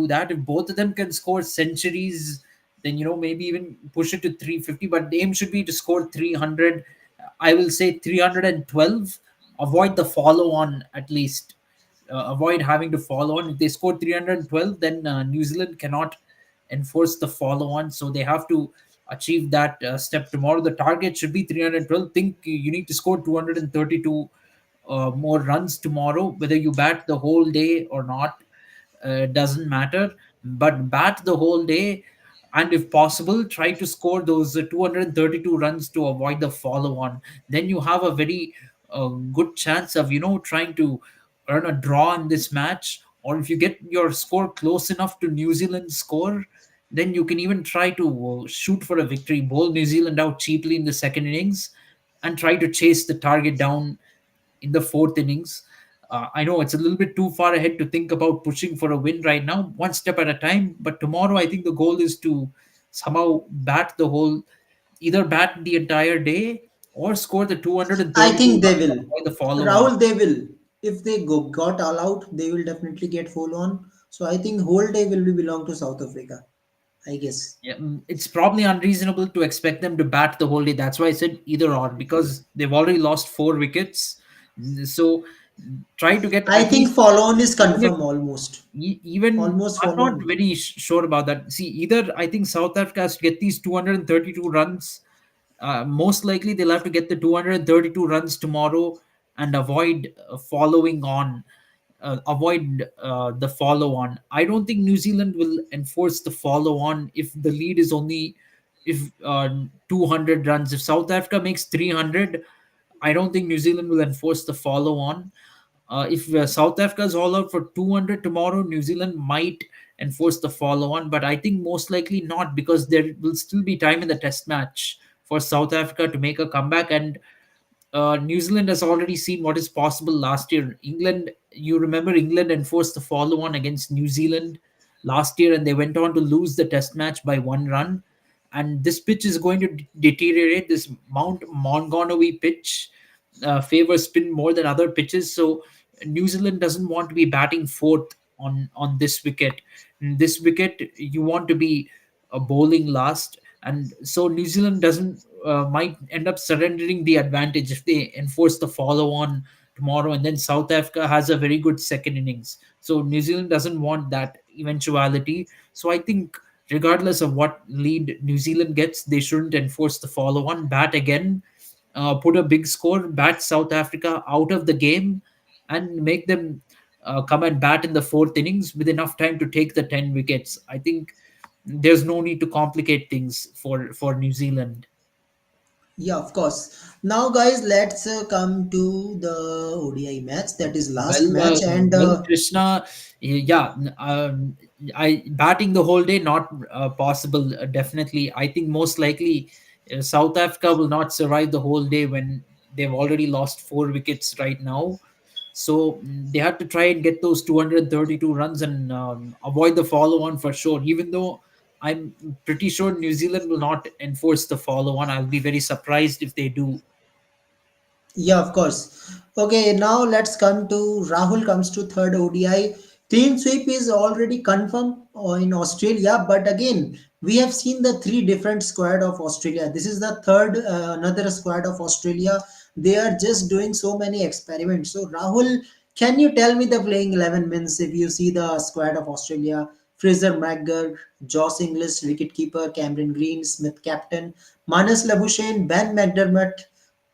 that. If both of them can score centuries, then maybe even push it to 350. But the aim should be to score 300. I will say 312. Avoid the follow on at least, avoid having to follow on. If they score 312, then New Zealand cannot enforce the follow on. So they have to achieve that step tomorrow. The target should be 312. Think you need to score 232 more runs tomorrow, whether you bat the whole day or not. Doesn't matter, but bat the whole day, and if possible try to score those 232 runs to avoid the follow on. Then you have a very good chance of trying to earn a draw in this match, or if you get your score close enough to New Zealand's score, then you can even try to shoot for a victory, bowl New Zealand out cheaply in the second innings, and try to chase the target down in the fourth innings. I know it's a little bit too far ahead to think about pushing for a win right now, one step at a time. But tomorrow, I think the goal is to somehow either bat the entire day or score the I 232 think they runs will. by the follow on. Rahul, they will. If they got all out, they will definitely get full on. So I think whole day will be belong to South Africa. I guess. Yeah, it's probably unreasonable to expect them to bat the whole day. That's why I said either or, because they've already lost 4 wickets. So try to get I at think least, follow on is even if confirm almost. even Almost I'm follow not on. very sure about that. See, either I think South Africa has to get these 232 runs, most likely they'll have to get the 232 runs tomorrow and avoid the follow on. I don't think New Zealand will enforce the follow on if the lead is only if 200 runs. If South Africa makes 300, I don't think New Zealand will enforce the follow on. If South Africa is all out for 200 tomorrow, New Zealand might enforce the follow on, but I think most likely not, because there will still be time in the test match for South Africa to make a comeback. And New Zealand has already seen what is possible last year. You remember England enforced the follow on against New Zealand last year, and they went on to lose the test match by 1 run. And this pitch is going to deteriorate. This Mount Montgomery pitch favors spin more than other pitches. So New Zealand doesn't want to be batting fourth on this wicket. This wicket, you want to be bowling last, and so New Zealand doesn't might end up surrendering the advantage if they enforce the follow on tomorrow, and then South Africa has a very good second innings. So New Zealand doesn't want that eventuality. So I think regardless of what lead New Zealand gets, they shouldn't enforce the follow on. Bat again, put a big score, bat South Africa out of the game, and make them come and bat in the fourth innings with enough time to take the 10 wickets. I think there's no need to complicate things for New Zealand. Yeah, of course. Now, guys, let's come to the ODI match. That is last match, and Krishna, yeah, I batting the whole day not possible. Definitely, I think most likely South Africa will not survive the whole day when they've already lost 4 wickets right now. So they had to try and get those 232 runs and avoid the follow on for sure. Even though I'm pretty sure New Zealand will not enforce the follow on, I'll be very surprised if they do. yeah, of course. Okay, now let's come to Rahul comes to third ODI. Clean sweep is already confirmed in Australia, but again, we have seen the three different squad of Australia. This is the third another squad of Australia. They are just doing so many experiments. So Rahul, can you tell me the playing 11 means if you see the squad of Australia? Fraser McGurk, Josh Inglis, wicketkeeper, Cameron Green, Smith captain, Manas Labuschagne, Ben McDermott,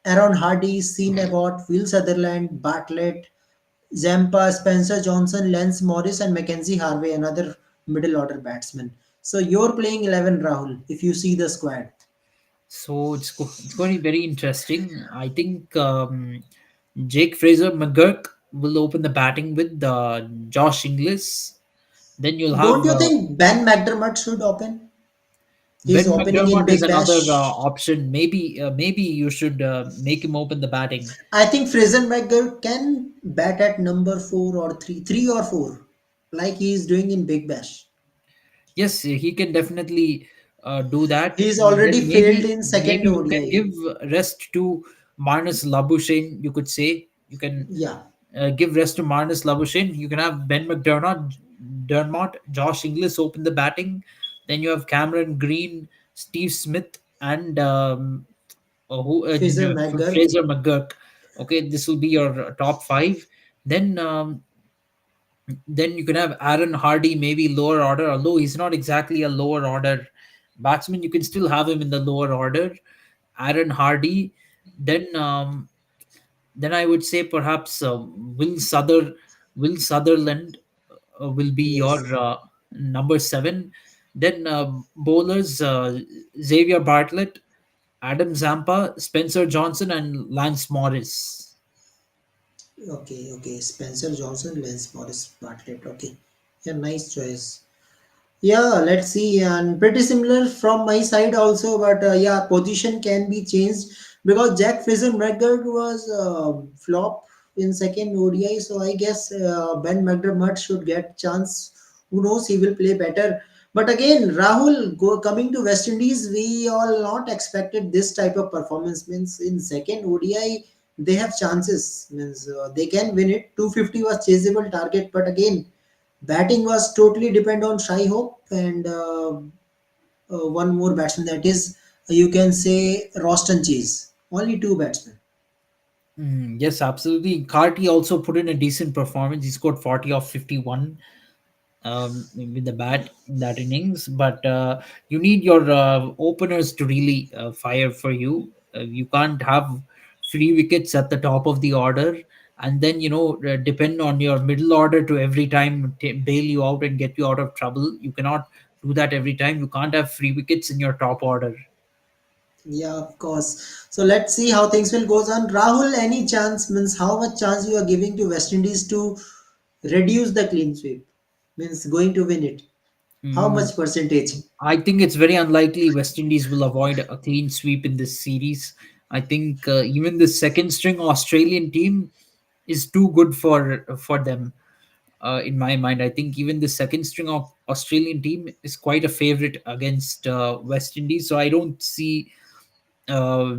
Aaron Hardy, Sean Abbott, Will Sutherland, Bartlett, Zampa, Spencer Johnson, Lance Morris, and Mackenzie Harvey, another middle order batsman. So you're playing 11, Rahul, if you see the squad. So it's going to be very interesting. I think Jake Fraser McGurk will open the batting with Josh Inglis. Then you'll have Don't you think Ben McDermott should open? He's Ben opening in McDermott is Big another Bash. option. Maybe you should make him open the batting. I think Fraser McGurk can bat at number 4 or 3, 3 or 4, like he is doing in Big Bash. Yes, he can definitely do that. He's already Then failed maybe in maybe second you can ODI. give rest to Marnus Labuschagne. You could say you can Yeah, give rest to Marnus Labuschagne. You can have Dermott, Josh Inglis open the batting. Then you have Cameron Green, Steve Smith, and Fraser McGurk. Fraser McGurk. Okay, this will be your top five. Then then you can have Aaron Hardy, maybe lower order, although he's not exactly a lower order batsman. You can still have him in the lower order. Aaron Hardy. Then then I would say perhaps Will Sutherland will be your Yes. number seven. Then bowlers Xavier Bartlett, Adam Zampa, Spencer Johnson, and Lance Morris. Okay, okay. Spencer Johnson, Lance Morris, Bartlett. Okay. Yeah, nice choice. Yeah, let's see. And pretty similar from my side also, but yeah, position can be changed because Jack Fraser McGurk was flop in second ODI, so I guess Ben McDermott should get chance. Who knows? He will play better. But again, Rahul coming to West Indies, we all not expected this type of performance. Means in second ODI they have chances. Means they can win it. 250 was chaseable target, but again batting was totally depend on Shai Hope and one more batsman, that is you can say Roston Chase. Only two batsmen. Yes, absolutely. Carty also put in a decent performance. He scored 40 off 51. with the bat in that innings, but you need your openers to really fire for you. You can't have free wickets at the top of the order and then depend on your middle order to every time bail you out and get you out of trouble. You cannot do that every time. You can't have free wickets in your top order. Yeah, of course. So let's see how things will goes on. Rahul, any chance means how much chance you are giving to West Indies to reduce the clean sweep? Means going to win it. How Mm, much percentage? I think it's very unlikely West Indies will avoid a clean sweep in this series. I think even the second string Australian team is too good for them. In my mind, I think even the second string of Australian team is quite a favorite against West Indies. So I don't see uh,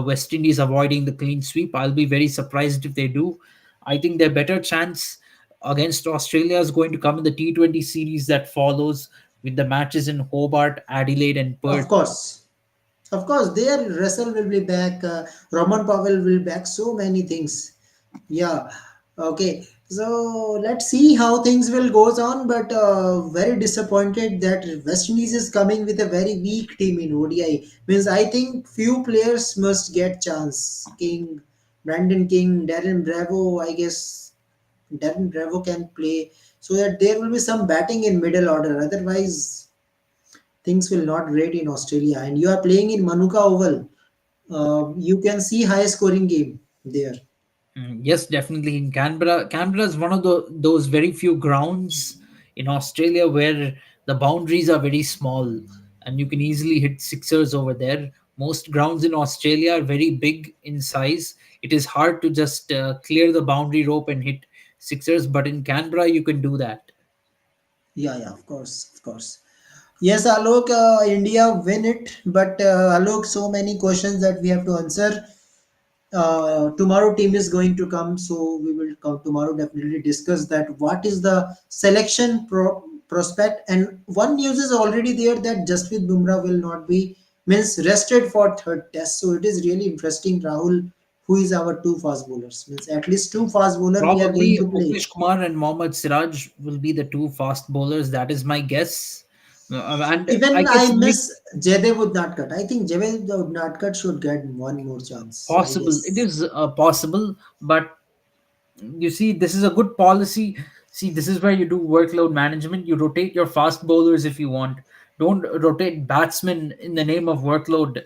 West Indies avoiding the clean sweep. I'll be very surprised if they do. I think their better chance against Australia is going to come in the T20 series that follows with the matches in Hobart, Adelaide, and Of Perth. course. Of course, their Russell will be back. Roman Powell will back. So many things. Yeah. Okay. So let's see how things will goes on. But very disappointed that West Indies is coming with a very weak team in ODI. Means I think few players must get chance. King, Brandon King, Darren Bravo. I guess Darren Bravo can play so that there will be some batting in middle order. Otherwise, things will not great in Australia. And you are playing in Manuka Oval. You can see high scoring game there. Yes, definitely in Canberra. Canberra is one of those very few grounds in Australia where the boundaries are very small and you can easily hit sixers over there. Most grounds in Australia are very big in size. It is hard to just clear the boundary rope and hit sixers, but in Canberra you can do that. Yeah, yeah, of course, of course. Yes, Alok, India win it, but Alok, so many questions that we have to answer. Tomorrow team is going to come, so we will come tomorrow definitely discuss that what is the selection prospect. And one news is already there that Jasprit Bumrah will not be means rested for third test. So it is really interesting, Rahul, who is our two fast bowlers. Means at least two fast bowler we are going Probably to play. Bhuvnesh Kumar and Mohammad Siraj will be the two fast bowlers. That is my guess. And I Even guess I miss Jadev Udnatkar. I think Jadev Udnatkar should get one more chance. I possible. It guess. is possible, but you see, this is a good policy. See, this is where you do workload management. You rotate your fast bowlers if you want. Don't rotate batsmen in the name of workload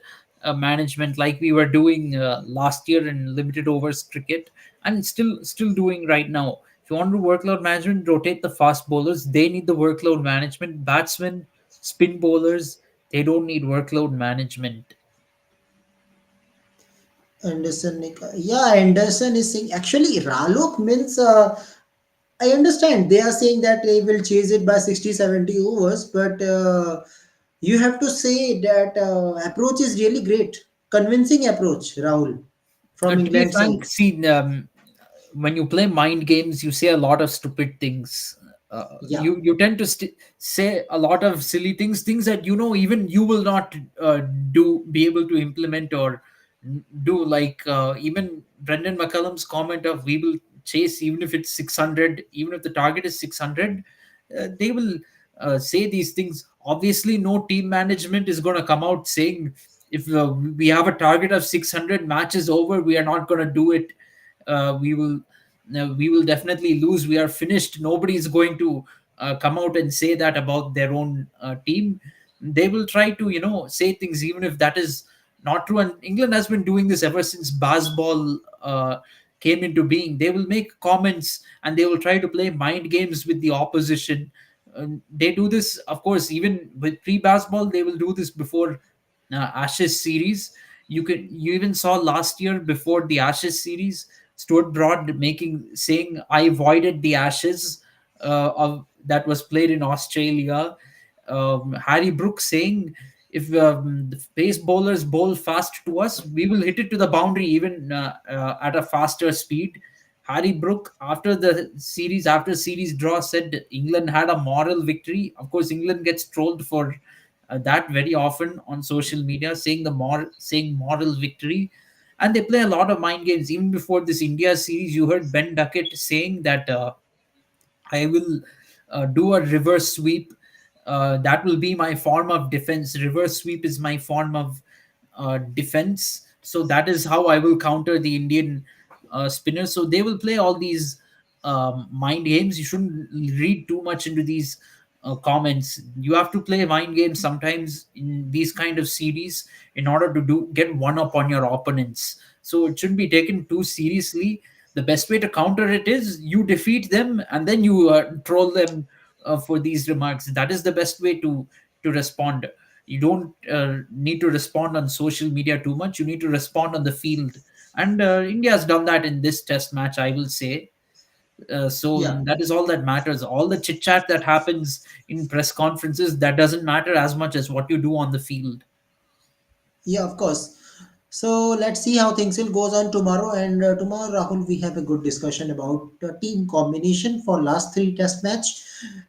management like we were doing last year in limited overs cricket and still doing right now. If you want to do workload management, rotate the fast bowlers. They need the workload management. Batsmen, spin bowlers, they don't need workload management. Anderson, yeah, Anderson is saying actually Ralok means I understand they are saying that they will chase it by 60, 70 overs, but you have to say that approach is really great, convincing approach, Rahul from To be England frank, side. see, when you play mind games, you say a lot of stupid things. Yeah, You tend to say a lot of silly things, things that even you will not do be able to implement or do. Like even Brendan McCullum's comment of "we will chase even if it's 600, even if the target is 600." They will say these things. Obviously, no team management is going to come out saying if we have a target of 600 matches over, we are not going to do it. We will definitely lose. We are finished. Nobody is going to come out and say that about their own team. They will try to say things even if that is not true. And England has been doing this ever since baseball came into being. They will make comments and they will try to play mind games with the opposition. They do this, of course, even with pre-baseball. They will do this before Ashes series. You even saw last year before the Ashes series, Stuart Broad saying I avoided the Ashes of that was played in Australia. Harry Brooks saying if the pace bowlers bowl fast to us, we will hit it to the boundary even at a faster speed. Harry Brook, after series draw, said England had a moral victory. Of course, England gets trolled for that very often on social media, saying moral victory, and they play a lot of mind games. Even before this India series, you heard Ben Duckett saying that I will do a reverse sweep. That will be my form of defense. Reverse sweep is my form of defense. So that is how I will counter the Indian spinners. So they will play all these mind games. You shouldn't read too much into these comments. You have to play mind games sometimes in these kind of series in order to do get one up on your opponents. So it shouldn't be taken too seriously. The best way to counter it is you defeat them and then you troll them for these remarks. That is the best way to respond. You don't need to respond on social media too much. You need to respond on the field, and India has done that in this test match, I will say. So Yeah. that is all that matters. All the chit chat that happens in press conferences, that doesn't matter as much as what you do on the field. Yeah, of course. So let's see how things will goes on tomorrow. And tomorrow, Rahul, we have a good discussion about team combination for last three test match,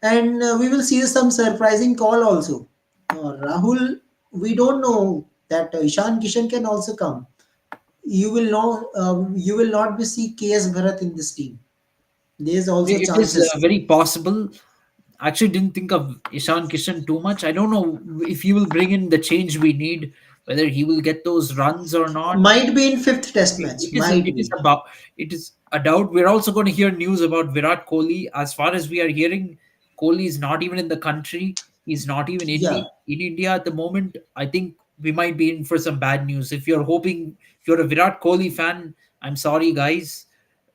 and we will see some surprising call also. Rahul, we don't know that Ishan Kishan can also come. You will know. You will not be see KS Bharat in this team. There is also It is chances. very possible. Actually, didn't think of Ishan Kishan too much. I don't know if he will bring in the change we need, whether he will get those runs or not. Might be in fifth test match. It is it Might is be. about it is a doubt. We're also going to hear news about Virat Kohli. As far as we are hearing, Kohli is not even in the country. He's not even Yeah. In India at the moment. I think we might be in for some bad news. If you're a Virat Kohli fan, I'm sorry, guys,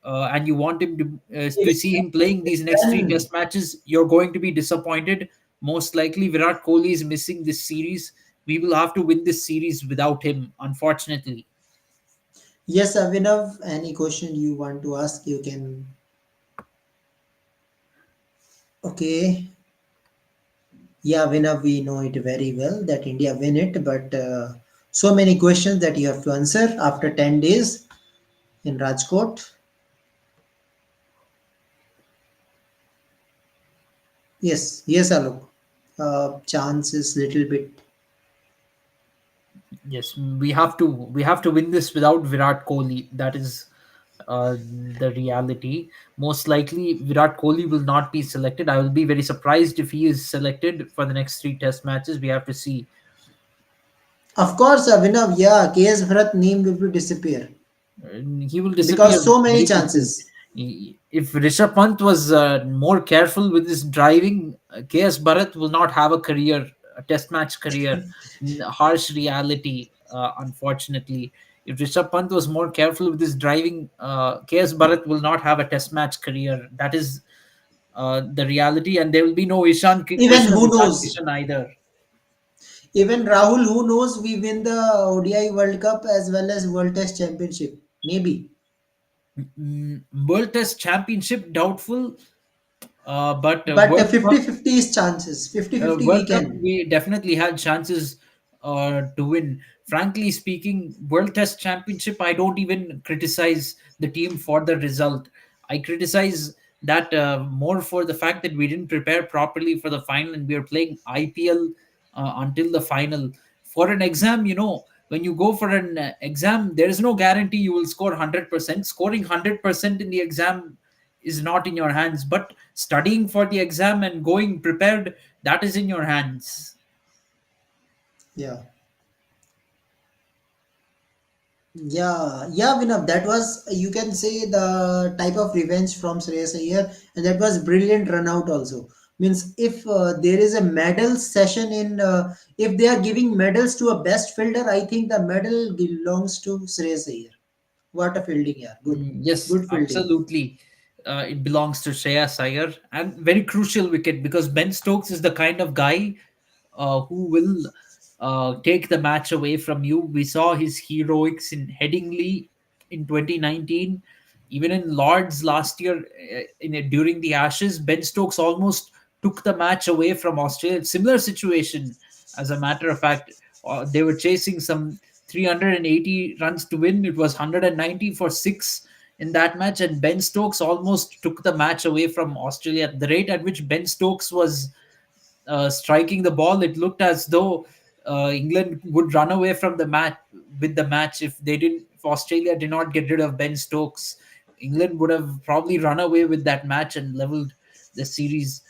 and you want him to see him playing these next three Then test matches, you're going to be disappointed. Most likely, Virat Kohli is missing this series. We will have to win this series without him, unfortunately. yes, Avinav. Any question you want to ask, you can. Okay. Yeah, Avinav, we know it very well that India win it, but so many questions that you have to answer after 10 days in Rajkot. Yes, yes, Alok. Chance is little bit. Yes, we have to win this without Virat Kohli. That is the reality. Most likely, Virat Kohli will not be selected. I will be very surprised if he is selected for the next three Test matches. We have to see. Of course, Avinav, yeah, KS Bharat name will be disappear He will disappear because so many very quickly. chances. If Rishabh Pant was more careful with his driving, KS Bharat will not have a career, a test match career. Harsh reality, unfortunately. If Rishabh Pant was more careful with his driving, KS Bharat will not have a test match career. That is the reality, and there will be no Even question of who Ishan knows? Kishan either. Even Rahul, who knows? We win the ODI World Cup as well as World Test Championship. Maybe. World Test Championship doubtful, but But World Cup 50-50 is chances. 50-50 we World Cup, can. we definitely had chances to win. Frankly speaking, World Test Championship, I don't even criticize the team for the result. I criticize that more for the fact that we didn't prepare properly for the final and we are playing IPL until the final. For an exam, when you go for an exam, there is no guarantee you will score 100%. Scoring 100% in the exam is not in your hands, but studying for the exam and going prepared, that is in your hands. Yeah. Yeah, Vinab, that was, you can say, the type of revenge from Shreyas Iyer, and that was brilliant run out also. Means if there is a medal session if they are giving medals to a best fielder, I think the medal belongs to Shreyas Iyer. What a fielding, yeah. Good. Yes, Good fielding. absolutely. It belongs to Shreya Iyer, and very crucial wicket because Ben Stokes is the kind of guy who will take the match away from you. We saw his heroics in Headingley in 2019, even in Lords last year. During the Ashes, Ben Stokes almost took the match away from Australia. Similar situation, as a matter of fact. They were chasing some 380 runs to win. It was 190 for six in that match, and Ben Stokes almost took the match away from Australia. The rate at which Ben Stokes was striking the ball, it looked as though England would run away from the match with the match if Australia did not get rid of Ben Stokes. England would have probably run away with that match and leveled the series.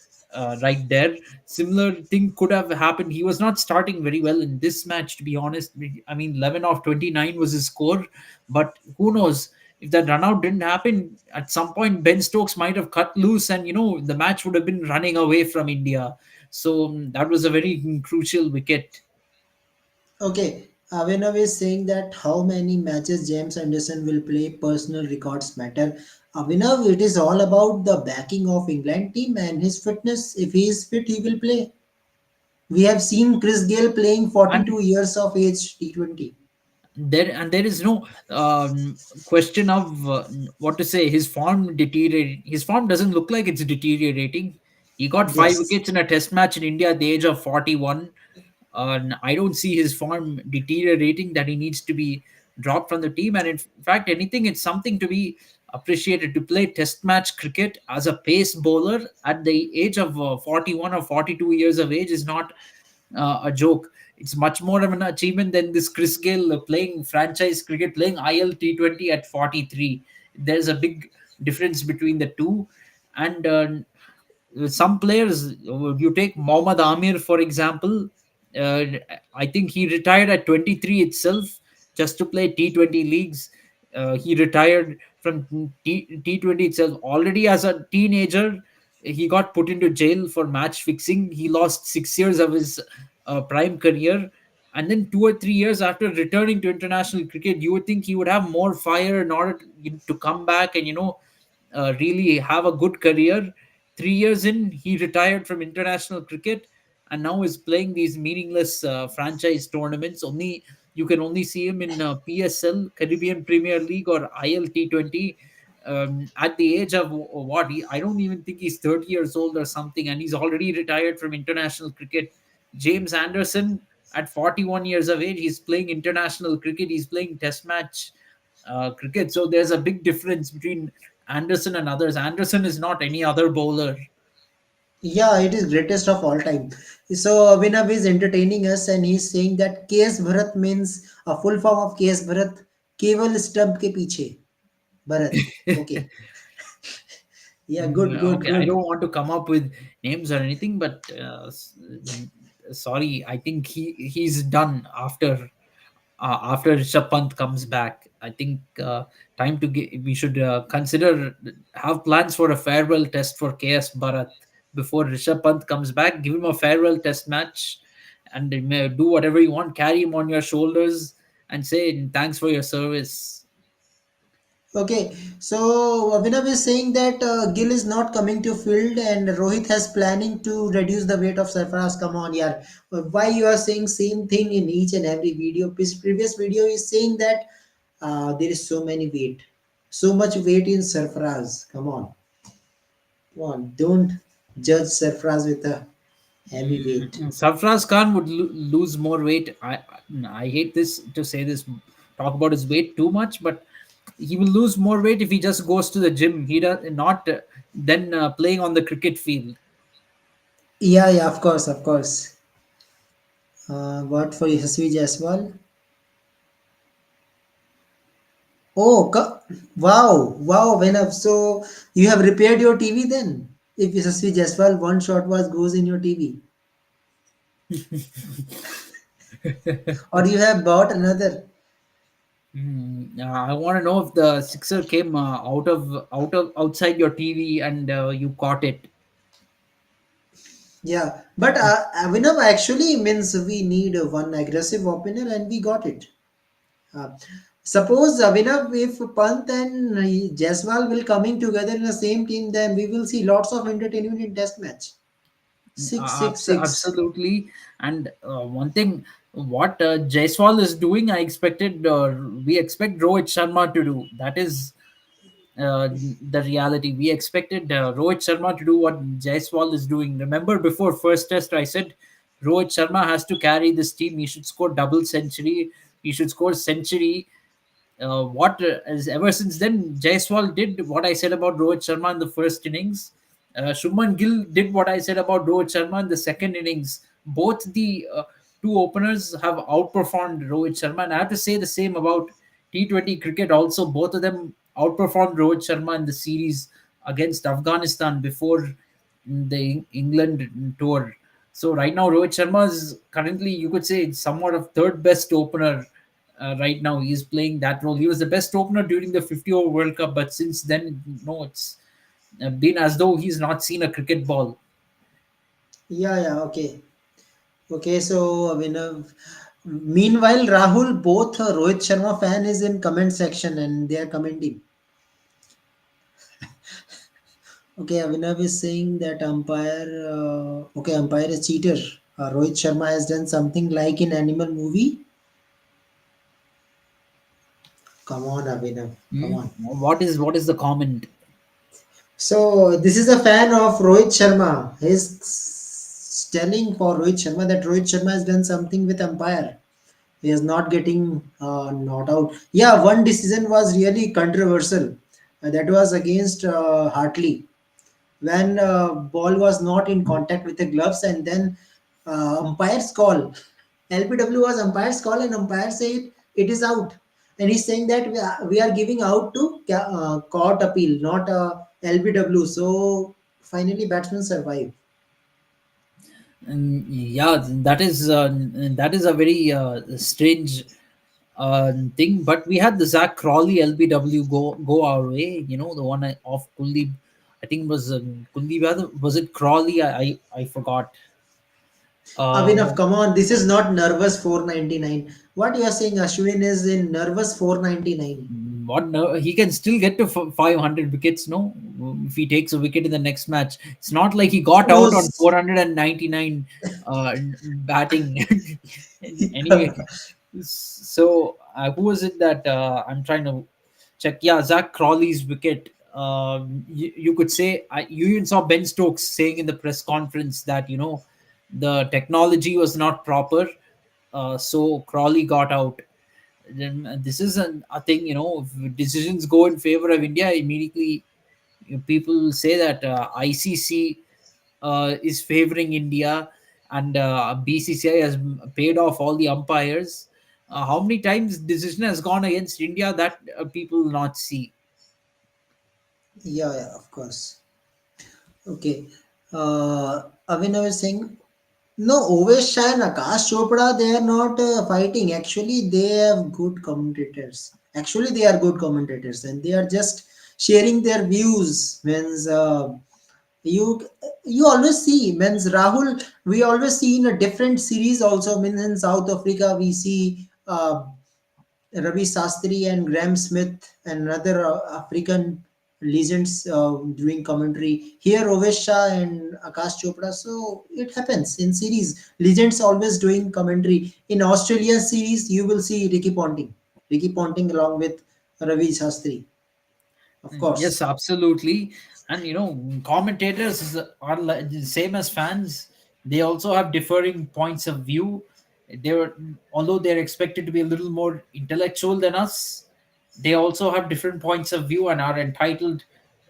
right there. Similar thing could have happened. He was not starting very well in this match, to be honest. I mean, 11 of 29 was his score, but who knows? If that run out didn't happen, at some point Ben Stokes might have cut loose, and the match would have been running away from India. So that was a very crucial wicket. Okay, Avinav is saying that how many matches James Anderson will play, personal records matter. Avinav, it is all about the backing of England team and his fitness. If he is fit, he will play. We have seen Chris Gale playing And 42 years of age T20. there is no question of what to say. His form deteriorating. His form doesn't look like it's deteriorating. He got five Yes. wickets in a test match in India at the age of 41. And I don't see his form deteriorating that he needs to be dropped from the team. And in fact, anything, it's something to be appreciated. To play test match cricket as a pace bowler at the age of 41 or 42 years of age is not a joke. It's much more of an achievement than this Chris Gale playing franchise cricket, playing ILT20 at 43. There's a big difference between the two. And some players, you take Mohammad Amir for example. uh, I think he retired at 23 itself just to play T20 leagues. He retired from T20 itself already as a teenager. He got put into jail for match fixing. He lost 6 years of his prime career, and then 2 or 3 years after returning to international cricket, you would think he would have more fire in order to come back and really have a good career. 3 years in, he retired from international cricket and now is playing these meaningless franchise tournaments. Only you can only see him in PSL, Caribbean Premier League, or ILT20. At the age of what? I don't even think he's 30 years old or something, and he's already retired from international cricket. James Anderson, at 41 years of age, he's playing international cricket. He's playing Test match cricket. So there's a big difference between Anderson and others. Anderson is not any other bowler. Yeah, it is greatest of all time. So Abhinav is entertaining us and he's saying that KS Bharat means a full form of KS Bharat, केवल stump के पीछे Bharat. Okay. Yeah, good, good, Okay, I good. don't want to come up with names or anything, but sorry, I think he's done after Rishabh Pant comes back. I think time to get, we should consider have plans for a farewell test for KS Bharat before Rishabh Pant comes back. Give him a farewell test match and do whatever you want. Carry him on your shoulders and say thanks for your service. Okay, so Abhinav is saying that Gill is not coming to field and Rohit has planning to reduce the weight of Sarfaraz. Come on, yeah. Why you are saying same thing in each and every video? His previous video is saying that there is so many weight, so much weight in Sarfaraz. Come on, don't judge Sarfaraz with a heavy weight. Sarfraz Khan would lose more weight. I hate this to say this, talk about his weight too much, but he will lose more weight if he just goes to the gym. He does not then playing on the cricket field. Yeah, yeah, of course, of course. What for Yashasvi Jaiswal? Oh, wow, wow, Venab. So you have repaired your TV then? If Yashasvi Jaiswal one shot was goes in your TV, or you have bought another. I want to know if the sixer came out of outside your TV and you caught it. Yeah, but Avinav actually means we need one aggressive opener and we got it. Uh, Suppose Avinav, if Pant and Jaiswal will coming together in the same team, then we will see lots of entertainment in test match. Six, six, six. Absolutely. And one thing, what Jaiswal is doing, we expect Rohit Sharma to do. That is the reality. We expected Rohit Sharma to do what Jaiswal is doing. Remember, before first test, I said Rohit Sharma has to carry this team. He should score double century. He should score century. What is ever since then, Jaiswal did what I said about Rohit Sharma in the first innings. Shubman Gill did what I said about Rohit Sharma in the second innings. Both the two openers have outperformed Rohit Sharma, and I have to say the same about T20 cricket. Also, both of them outperformed Rohit Sharma in the series against Afghanistan before the England tour. So right now, Rohit Sharma is currently, you could say, somewhat of third best opener. Right now, he's playing that role. He was the best opener during the 50 over World Cup, but since then, no, it's been as though he's not seen a cricket ball. Yeah, yeah, okay. Okay, so meanwhile, Rahul, both Rohit Sharma fan is in comment section and they are commenting. Okay, Avinav is saying that umpire is cheater. Rohit Sharma has done something like in animal movie. Come on, Avinav, come Hmm? on. What is the comment? So this is a fan of Rohit Sharma. He's telling for Rohit Sharma that Rohit Sharma has done something with umpire. He is not getting not out. Yeah, one decision was really controversial. That was against Hartley when ball was not in contact with the gloves, and then umpire's call. LPW was umpire's call, and umpire said it is out. And he's saying that we are giving out to court appeal, not LBW. So finally, batsman survive. Yeah, that is a very strange thing. But we had the Zach Crawley LBW go our way. The one of Kuldeep. I think was Kuldeep. Was it Crawley? I forgot. Avinav, Uh, come on, this is not nervous 499. What you are saying, Ashwin is in nervous 499. what? No, he can still get to 500 wickets. No, if he takes a wicket in the next match, it's not like he got out on Close. 499 batting. Anyway, so who was it that I'm trying to check? Yeah, Zach Crawley's wicket. You could say you even saw Ben Stokes saying in the press conference that the technology was not proper, so Crawley got out. Then this is a thing. If decisions go in favor of India, immediately people say that ICC is favoring India, and BCCI has paid off all the umpires. How many times decision has gone against India that people not see? Yeah, yeah, of course. Okay. Avinav is saying, no, Ovesh Shah and Akash Chopra, they are not fighting. Actually, they have good commentators. Actually, they are good commentators and they are just sharing their views. Means you you always see, means Rahul, we always see in a different series also. Means in South Africa, we see Ravi Sastry and Graham Smith and other African legends doing commentary. Here, Ovesh Shah and Akash Chopra. So it happens in series. Legends always doing commentary. In Australia series, you will see Ricky Ponting. Ricky Ponting along with Ravi Sastry, of Yes, course. absolutely. And commentators are like, the same as fans. They also have differing points of view. Although they're expected to be a little more intellectual than us, they also have different points of view and are entitled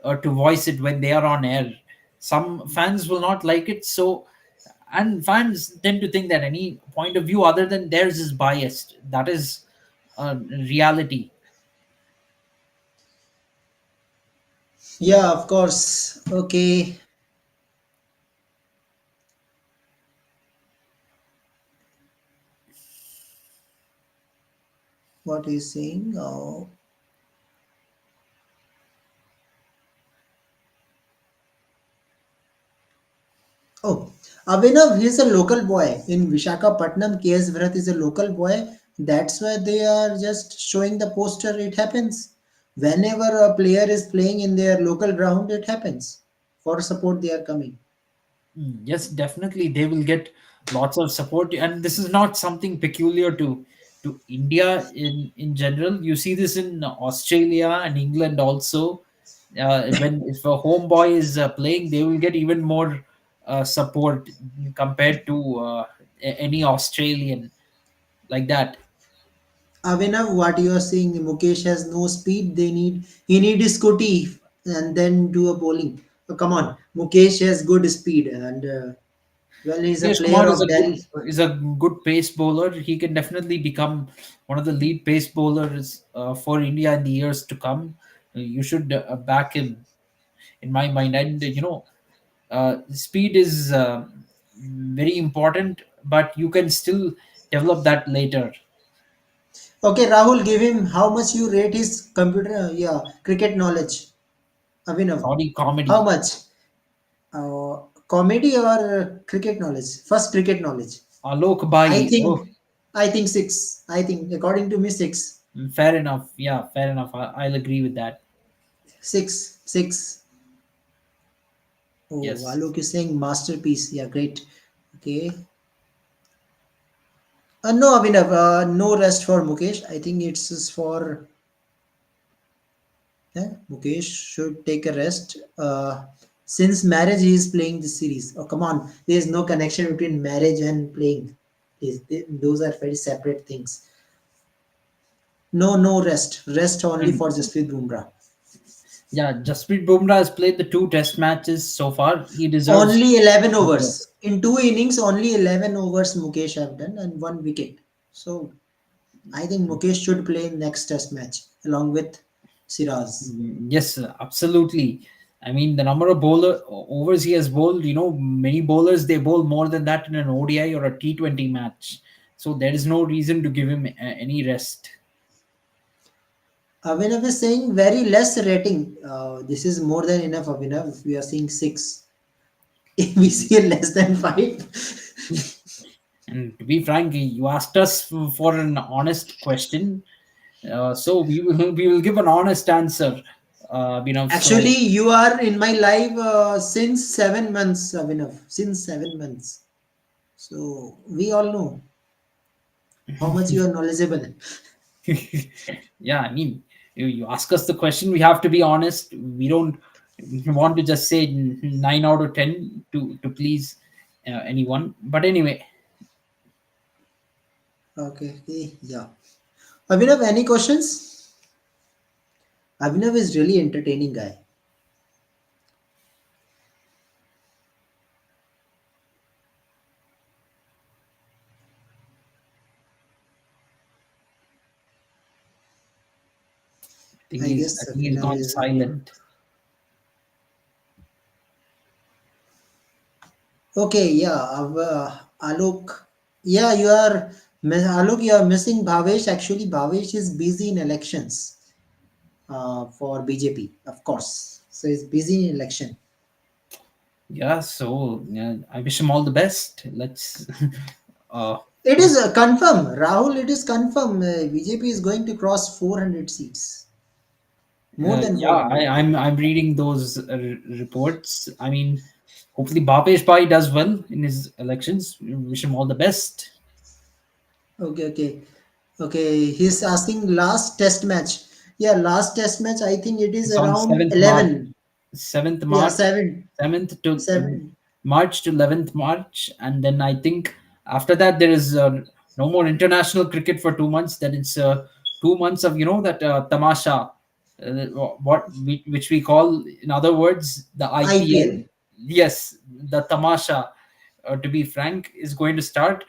to voice it when they are on air. Some fans will not like it, and fans tend to think that any point of view other than theirs is biased. That is reality. Yeah, of course. Okay. What is saying? Oh, oh, Abhinav, he's a local boy in Vishakhapatnam. KS Vrat is a local boy. That's why they are just showing the poster. It happens. Whenever a player is playing in their local ground, it happens. For support, they are coming. Yes, definitely they will get lots of support, and this is not something peculiar to India in general. You see this in Australia and England also. When if a homeboy is playing, they will get even more support compared to any Australian like that. Abhinav, what you are saying, Mukesh has no speed. He need a scooty and then do a bowling. Oh, come on, Mukesh has good speed and well, he's a Mukesh player Kumar of Delhi. is a good pace bowler. He can definitely become one of the lead pace bowlers for India in the years to come. You should back him, in my mind. And Speed is very important, but you can still develop that later. Okay, Rahul, give him how much you rate his cricket knowledge. Abhinav, Sorry, how comedy. much? Comedy or cricket knowledge? First, cricket knowledge. Alok I Bhai. think, Oh, I think six. I think, according to me, six, fair enough. Yeah, fair enough. I'll agree with that. six, six. Oh, Yes. Alok is saying masterpiece. Yeah, great. Okay. No, Abhinav, no rest for Mukesh. I think it's just for Mukesh should take a rest. Since marriage, he is playing this series. Oh, come on. There is no connection between marriage and playing. Please, those are very separate things. No, no rest. Rest only And for Jasprit Bumrah. yeah, Jasprit Bumrah has played the two test matches so far. He deserves Only 11 good overs. rest. In two innings, only 11 overs Mukesh have done and one wicket. So I think Mukesh should play in next test match along with Siraz. Yes, absolutely. I mean, the number of bowler overs he has bowled, many bowlers they bowl more than that in an ODI or a T20 match. So there is no reason to give him any rest. Abhinav is saying very less rating. This is more than enough, Abhinav. If we are seeing six, if we see less than five. And to be frank, you asked us for an honest question, so we will give an honest answer. So Actually, you are in my life since 7 months, Abhinav. Since 7 months. So we all know how much you are knowledgeable. yeah, I mean, you ask us the question, we have to be honest. We don't want to just say 9 out of 10 to please anyone. But anyway, Okay, okay, yeah. Abhinav, any questions? Abhinav is really entertaining guy. I I guess think he's Abhinav gone is silent. okay. Yeah, Alok. Yeah, you are Alok. You are missing Bhavesh. Actually, Bhavesh is busy in elections for BJP, of course. So he's busy in election. Yeah, so yeah, I wish him all the best. Let's uh It is confirmed, Rahul. It is confirmed. BJP is going to cross 400 seats, more than yeah, 400. I'm reading those reports. I mean, hopefully Bhapesh Pai does well in his elections. Wish him all the best. Okay, okay, okay. He's asking last test match. Yeah, last test match. I think it is It's on around 7th March. 11. 7th Yeah, March, seven, 7th to seven. March to 11th March, and then I think after that there is no more international cricket for 2 months. Then it's 2 months of that tamasha, which we call, in other words, the IPL. IPL. Yes, the tamasha, to be frank, is going to start,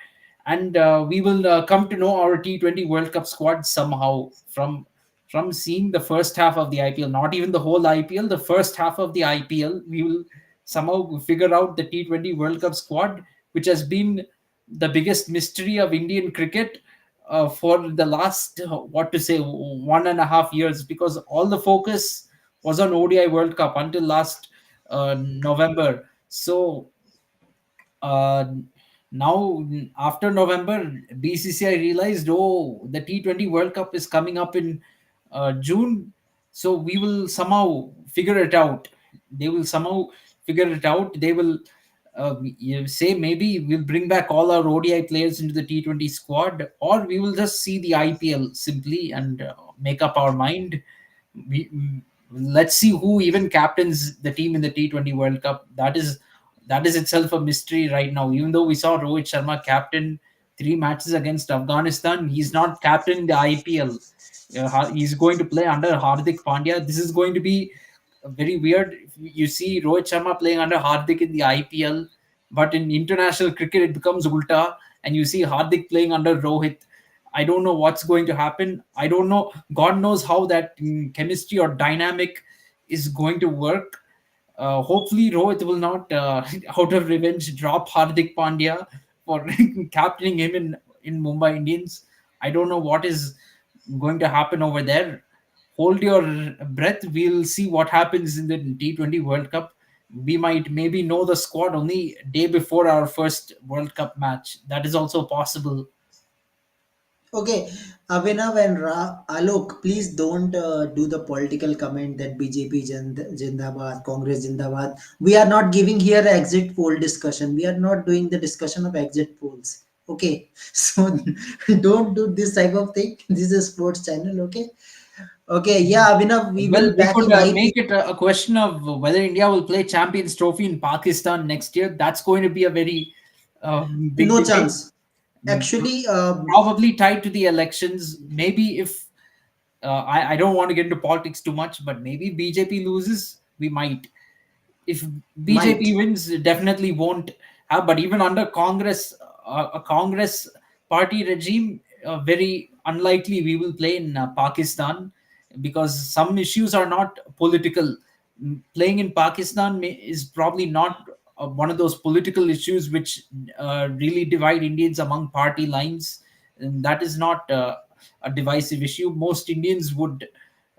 and we will come to know our T20 World Cup squad somehow from seeing the first half of the IPL, not even the whole IPL, the first half of the IPL. We will somehow figure out the T20 World Cup squad, which has been the biggest mystery of Indian cricket for the last, what to say, 1.5 years, because all the focus was on ODI World Cup until last November. So uh, now after November, BCCI realized, oh, the T20 World Cup is coming up in June, so we will somehow figure it out. They will somehow figure it out. They will say maybe we'll bring back all our ODI players into the T20 squad, or we will just see the IPL simply and make up our mind. Let's see who even captains the team in the T20 World Cup. That is itself a mystery right now. Even though we saw Rohit Sharma captain 3 matches against Afghanistan, he's not captain in the IPL. He's going to play under Hardik Pandya. This is going to be very weird. You see Rohit Sharma playing under Hardik in the IPL, but in international cricket it becomes ulta, and you see Hardik playing under Rohit. I don't know what's going to happen. I don't know. God knows how that chemistry or dynamic is going to work. Hopefully, Rohit will not, out of revenge, drop Hardik Pandya for captaining him in Mumbai Indians. I don't know what is going to happen over there. Hold your breath. We'll see what happens in the T20 World Cup. We might maybe know the squad only day before our first World Cup match. That is also possible. Okay, Abhinav and Alok, please don't do the political comment that BJP Jindabad, Congress Jindabad. We are not giving here a exit poll discussion. We are not doing the discussion of exit polls. Okay, so don't do this type of thing. This is a sports channel. Okay, okay, yeah, Abhinav, we Well, will we back could you. make it a question of whether India will play Champions Trophy in Pakistan next year. That's going to be a very big No debate. chance. Actually, Probably tied to the elections. Maybe if I don't want to get into politics too much, but maybe BJP loses, we might. If might. BJP wins, definitely won't have. But even under Congress, a Congress party regime, very unlikely we will play in Pakistan because some issues are not political. Playing in Pakistan is probably not one of those political issues which really divide Indians among party lines. And that is not a divisive issue. Most Indians would,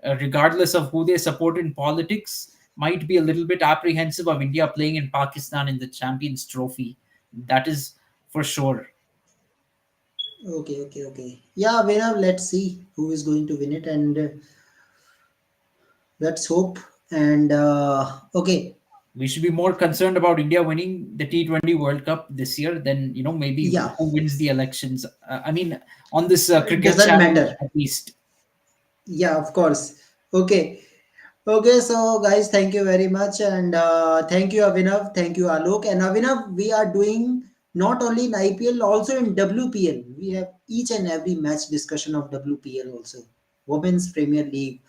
regardless of who they support in politics, might be a little bit apprehensive of India playing in Pakistan in the Champions Trophy. That is for sure. Okay, okay, okay. Yeah, Abhinav, let's see who is going to win it, and let's hope. And okay, We should be more concerned about India winning the T20 World Cup this year than maybe yeah, who wins the elections. I mean, on this it cricket doesn't channel matter. at least. Yeah, of course. Okay. Okay, so guys, thank you very much, and thank you, Avinav, thank you, Alok, and Avinav. We are doing not only in IPL, also in WPL. We have each and every match discussion of WPL also, Women's Premier League.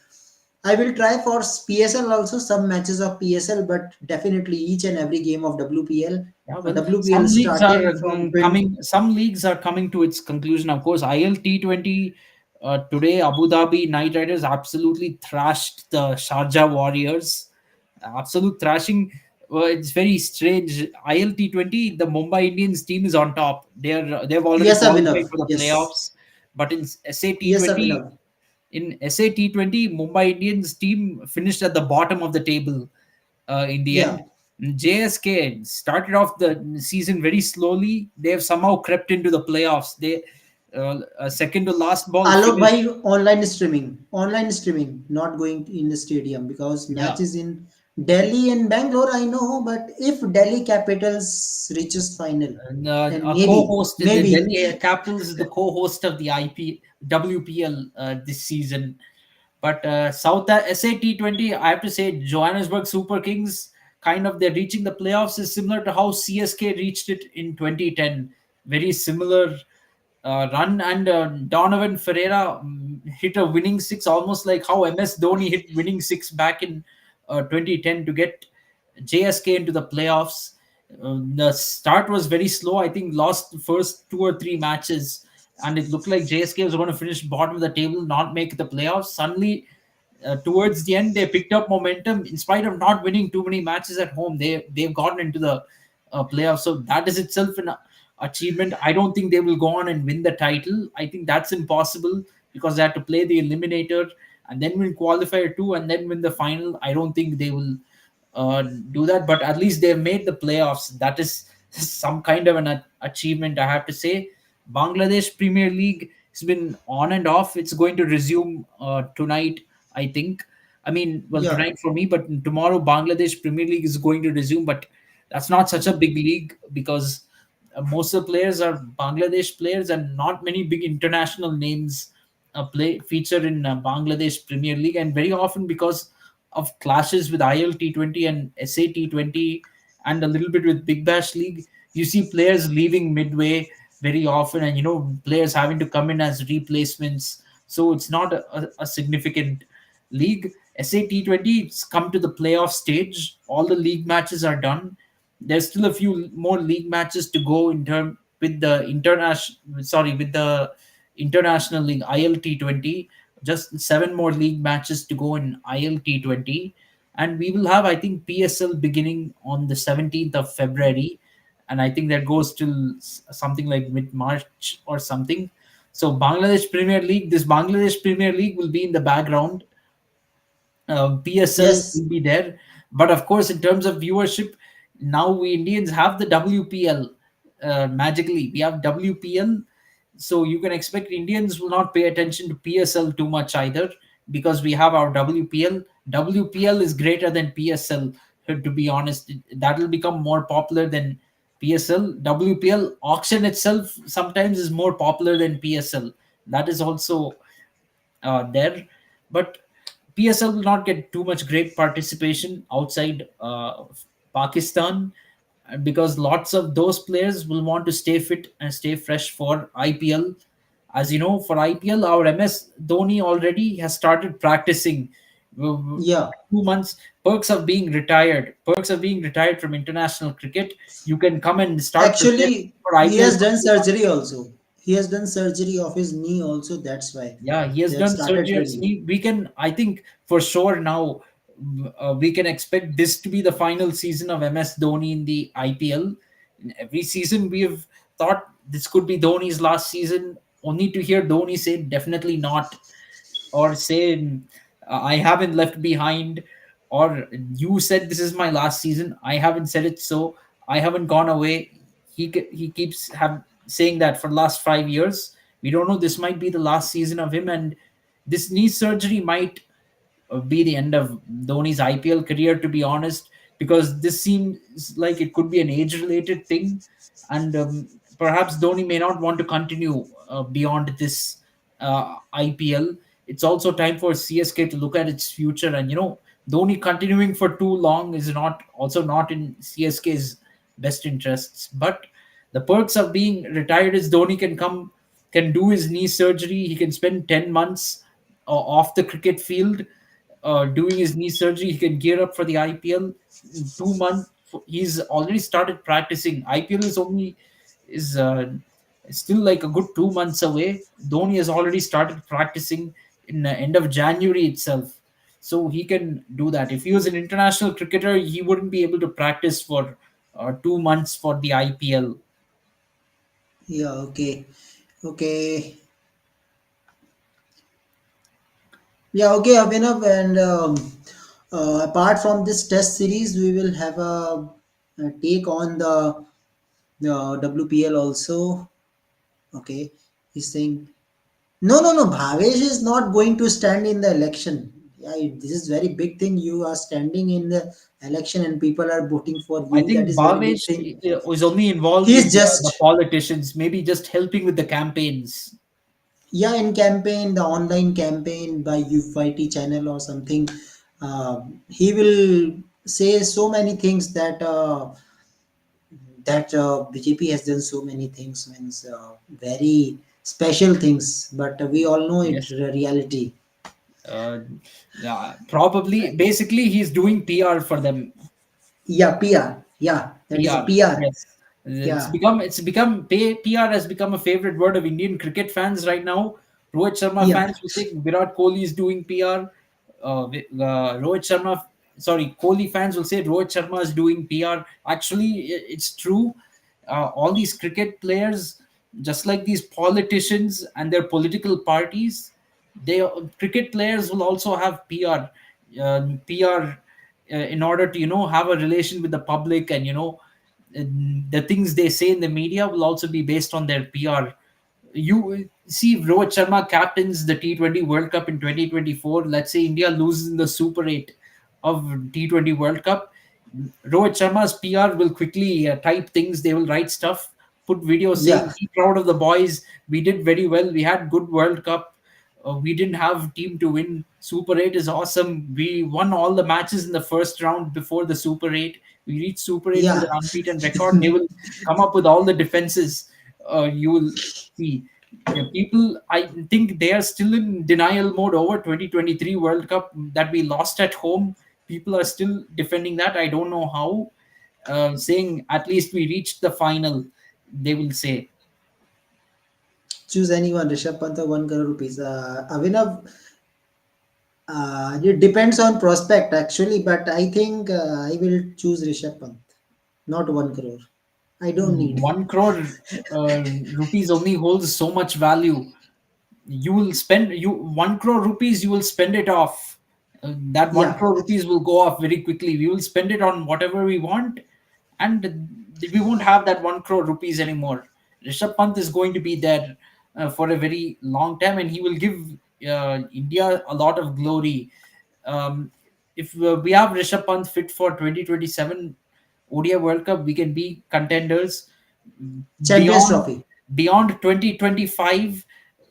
I will try for PSL also some matches of PSL, but definitely each and every game of WPL. Yeah, well, WPL starting from 20. Some leagues are coming to its conclusion. Of course, ILT20 today, Abu Dhabi Knight Riders absolutely thrashed the Sharjah Warriors. Absolute thrashing. It's very strange. ILT20, the Mumbai Indians team is on top. They've already Yes, qualified Avinav. for the Yes, playoffs. But in yes, SAT20, Avinav. Mumbai Indians team finished at the bottom of the table in the Yeah. end. JSK started off the season very slowly. They have somehow crept into the playoffs. They second to last ball Alok finished. bhai, online streaming, not going in the stadium because Yeah, match is in Delhi and Bangalore. I know, but if Delhi Capitals reaches final, and, and a maybe, co-host. The maybe, Delhi Capitals is the co-host of the WPL this season. But South SAT20, I have to say, Johannesburg Super Kings, kind of they're reaching the playoffs is similar to how CSK reached it in 2010. Very similar run, and Donovan Ferreira hit a winning six, almost like how MS Dhoni hit winning six back in 2010 to get JSK into the playoffs. The start was very slow. I think lost the first two or three matches, and it looked like JSK was going to finish bottom of the table, not make the playoffs. Suddenly, towards the end, they picked up momentum in spite of not winning too many matches at home. They've gotten into the playoffs, so that is itself an achievement. I don't think they will go on and win the title. I think that's impossible because they have to play the eliminator and then win qualifier two and then win the final. I don't think they will do that, but at least they've made the playoffs. That is some kind of an achievement, I have to say. Bangladesh Premier League has been on and off. It's going to resume tonight, I think. I mean, well, yeah, tonight for me, but tomorrow Bangladesh Premier League is going to resume. But that's not such a big league because most of the players are Bangladesh players, and not many big international names play feature in Bangladesh Premier League, and very often because of clashes with ILT20 and SAT20 and a little bit with Big Bash League, you see players leaving midway very often, and players having to come in as replacements. So it's not a significant league. SAT20's come to the playoff stage. All the league matches are done. There's still a few more league matches to go in term with the international. Sorry, with the international league ILT20. Just seven more league matches to go in ILT20, and we will have, I think, PSL beginning on the 17th of February, and I think that goes till something like mid March or something. So Bangladesh Premier League, this Bangladesh Premier League will be in the background. PSL Yes. will be there, but of course, in terms of viewership, now we Indians have the WPL. Magically, we have WPL, so you can expect Indians will not pay attention to PSL too much either, because we have our WPL. WPL is greater than PSL. To be honest, that will become more popular than PSL. WPL auction itself sometimes is more popular than PSL. That is also there. But PSL will not get too much great participation outside Pakistan, because lots of those players will want to stay fit and stay fresh for IPL. As you know, for IPL, our MS Dhoni already has started practicing. 2 months. Perks of being retired. Perks of being retired from international cricket. You can come and start preparing Actually, for he IPL has for done 2 months. surgery also. He has done surgery of his knee also. That's why Yeah, he has they have done started surgery on his training. knee. We can, I think, for sure now, we can expect this to be the final season of MS Dhoni in the IPL. In every season, we have thought this could be Dhoni's last season, only to hear Dhoni say, definitely not, or say, I haven't left behind, or you said this is my last season. I haven't said it, so I haven't gone away. He keeps have saying that for the last 5 years. We don't know. This might be the last season of him, and this knee surgery might be the end of Dhoni's IPL career, to be honest, because this seems like it could be an age-related thing, and perhaps Dhoni may not want to continue beyond this IPL. It's also time for CSK to look at its future, and Dhoni continuing for too long is not also not in CSK's best interests. But the perks of being retired is Dhoni can do his knee surgery. He can spend 10 months off the cricket field doing his knee surgery. He can gear up for the IPL in 2 months. He's already started practicing. IPL is still like a good 2 months away. Dhoni has already started practicing in the end of January itself, so he can do that. If he was an international cricketer, he wouldn't be able to practice for 2 months for the IPL. Yeah. Okay. Okay. Yeah. Okay, Abhinav. And apart from this test series, we will have a take on the WPL also. Okay. He's saying no, no, no. Bhavesh is not going to stand in the election. Yeah, this is very big thing. You are standing in the election and people are voting for I you. That think is very big Bhavesh thing. was only involved with He's the just politicians, maybe just helping with the campaigns. yeah in campaign, the online campaign by UFIT channel or something. He will say so many things that BJP has done so many things means very special things, but we all know it Yes. reality. Uh, yeah, probably, basically, he's doing PR for them. Yeah, PR. Yeah, that is a PR, PR. yes. It's Yeah, become it's become PR has become a favorite word of Indian cricket fans right now. Rohit Sharma yeah, fans will say Virat Kohli is doing PR. Rohit Sharma, sorry, Kohli fans will say Rohit Sharma is doing PR. Actually, it's true. All these cricket players, just like these politicians and their political parties, they cricket players will also have PR. PR in order to have a relation with the public, and the things they say in the media will also be based on their PR. You see, Rohit Sharma captains the T20 World Cup in 2024. Let's say India loses in the Super 8 of T20 World Cup. Rohit Sharma's PR will quickly type things. They will write stuff, put videos saying, yeah, "Be proud of the boys. We did very well. We had good World Cup. We didn't have team to win. Super 8 is awesome. We won all the matches in the first round before the Super 8. We reached Super 8 with yeah. an unbeaten record." They will come up with all the defenses. You will see. Yeah, people, I think they are still in denial mode over 2023 World Cup that we lost at home. People are still defending that. I don't know how. Saying at least we reached the final, they will say. Choose anyone. Rishabh Pant or 1 crore rupees. Avinav, It depends on prospect actually, but I think I will choose Rishabh Pant, not 1 crore. I don't need. 1 crore rupees only holds so much value. You will spend you 1 crore rupees, you will spend it off. That one Yeah, crore rupees will go off very quickly. We will spend it on whatever we want, and we won't have that 1 crore rupees anymore. Rishabh Pant is going to be there for a very long time, and he will give India a lot of glory. If we have Rishabh Pant fit for 2027 ODI World Cup, we can be contenders. Champions Beyond Trophy. 2025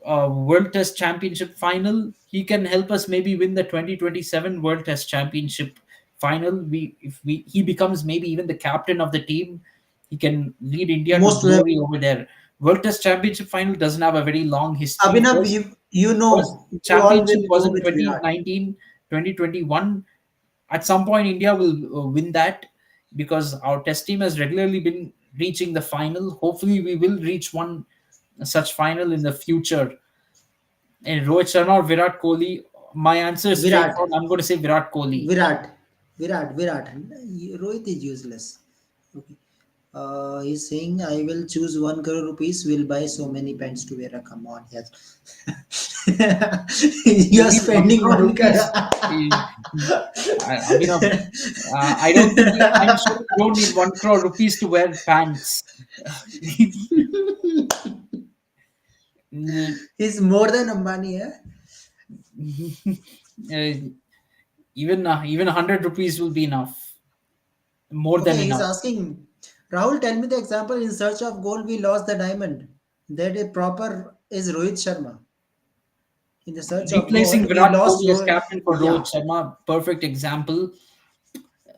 World Test Championship final, he can help us maybe win the 2027 World Test Championship final. We if we he becomes maybe even the captain of the team, he can lead India to Most probably, glory over there. World Test Championship final doesn't have a very long history. Abhinav, First you first know, we all championship will was go in with Virat. 2019, 2021. At some point, India will win that because our test team has regularly been reaching the final. Hopefully, we will reach one such final in the future. And Rohit Sharma or Virat Kohli, my answer is Virat, straightforward. I'm going to say Virat Kohli. Virat, Virat. Rohit is useless. Okay. He's saying I will choose 1 crore rupees. Will buy so many pants to wear. Come on, yes. You're Only one spending crore one rupees. crore. I mean, I don't think I'm sure you don't need 1 crore rupees to wear pants. He's more than Ambani, eh? Uh, even 100 rupees will be enough, more than Okay, he's enough. asking, Rahul, tell me the example in search of gold, we lost the diamond. That is proper is Rohit Sharma. In the search of Replacing gold, we Virat lost Kohli as Rohit. captain for Rohit Yeah, Sharma, perfect example.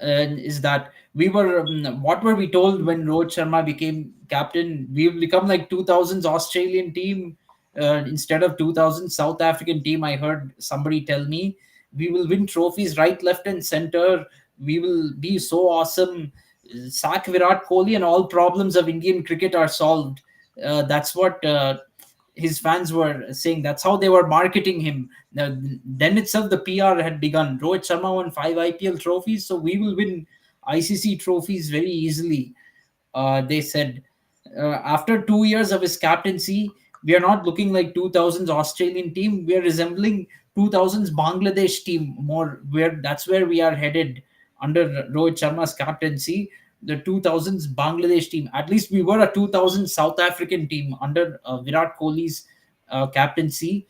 Is that we were what were we told when Rohit Sharma became captain? We've become like 2000s Australian team instead of 2000 South African team. I heard somebody tell me we will win trophies right, left, and center. We will be so awesome. Sack Virat Kohli and all problems of Indian cricket are solved. That's what his fans were saying. That's how they were marketing him. Now, then itself, the PR had begun. Rohit Sharma won 5 IPL trophies, so we will win ICC trophies very easily. They said after 2 years of his captaincy, we are not looking like 2000s Australian team. We are resembling 2000s Bangladesh team more. Where that's where we are headed under Rohit Sharma's captaincy. The 2000s Bangladesh team. At least we were a 2000s South African team under Virat Kohli's captaincy.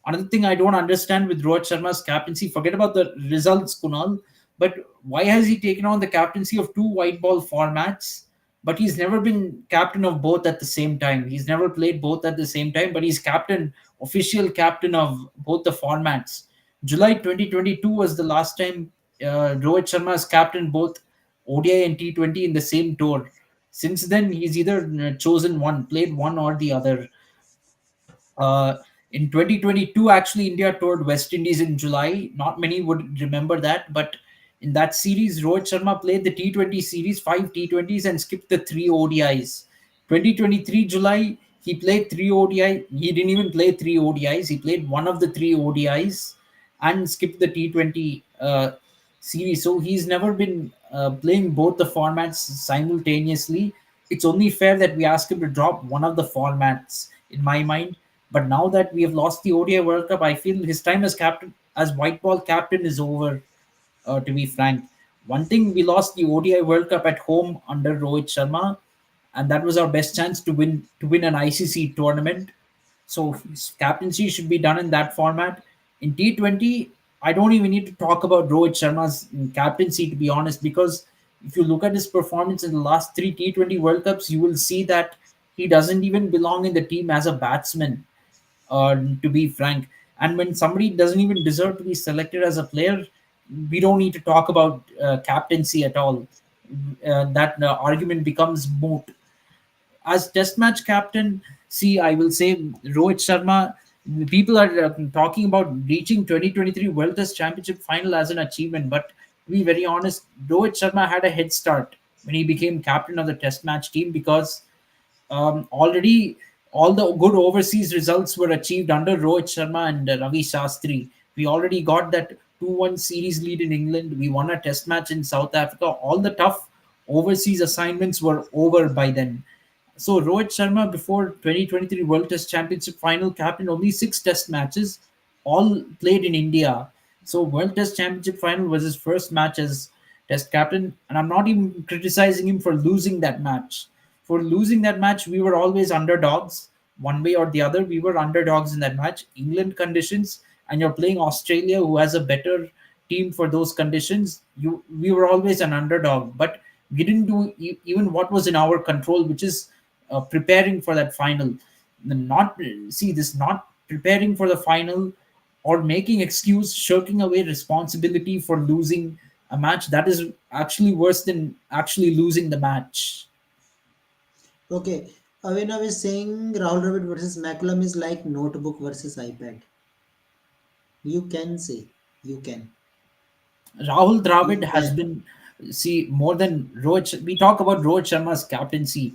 Another thing I don't understand with Rohit Sharma's captaincy, forget about the results, Kunal, but why has he taken on the captaincy of two white ball formats? But he's never been captain of both at the same time. He's never played both at the same time, but he's captain, official captain of both the formats. July 2022 was the last time Rohit Sharma has captained both ODI and T20 in the same tour. Since then, he's either chosen one, played one or the other. Uh, in 2022, actually, India toured West Indies in July. Not many would remember that, but in that series, Rohit Sharma played the T20 series, five T20s, and skipped the three ODIs. 2023 July, he played three ODI. He didn't even play three ODIs. He played one of the three ODIs and skipped the T20 series. So he's never been playing both the formats simultaneously. It's only fair that we ask him to drop one of the formats, in my mind. But now that we have lost the ODI World Cup, I feel his time as captain, as white ball captain, is over. To be frank, one thing, we lost the ODI World Cup at home under Rohit Sharma, and that was our best chance to win an ICC tournament. So his captaincy should be done in that format. In T20, I don't even need to talk about Rohit Sharma's captaincy, to be honest, because if you look at his performance in the last three T20 World Cups, you will see that he doesn't even belong in the team as a batsman, to be frank. And when somebody doesn't even deserve to be selected as a player, we don't need to talk about captaincy at all. That argument becomes moot. As test match captain, see, I will say Rohit Sharma. People are talking about reaching 2023 World Test Championship final as an achievement, but to be very honest, Rohit Sharma had a head start when he became captain of the test match team because already all the good overseas results were achieved under Rohit Sharma and Ravi Shastri. We already got that 2-1 series lead in England. We won a test match in South Africa. All the tough overseas assignments were over by then. So Rohit Sharma, before 2023 World Test Championship final, captained only 6 test matches, all played in India. So World Test Championship final was his first match as test captain, and I'm not even criticizing him for losing that match. For losing that match, we were always underdogs, one way or the other. We were underdogs in that match. England conditions, and you're playing Australia, who has a better team for those conditions. We were always an underdog, but we didn't do even what was in our control, which is preparing for that final. Not see this, not preparing for the final or making excuse, shirking away responsibility for losing a match. That is actually worse than actually losing the match. Okay, Avinav is saying Rahul Dravid versus McCullum is like notebook versus iPad. You can say, you can, Rahul Dravid you has can. been, see, more than Rohit. We talk about Rohit Sharma's captaincy.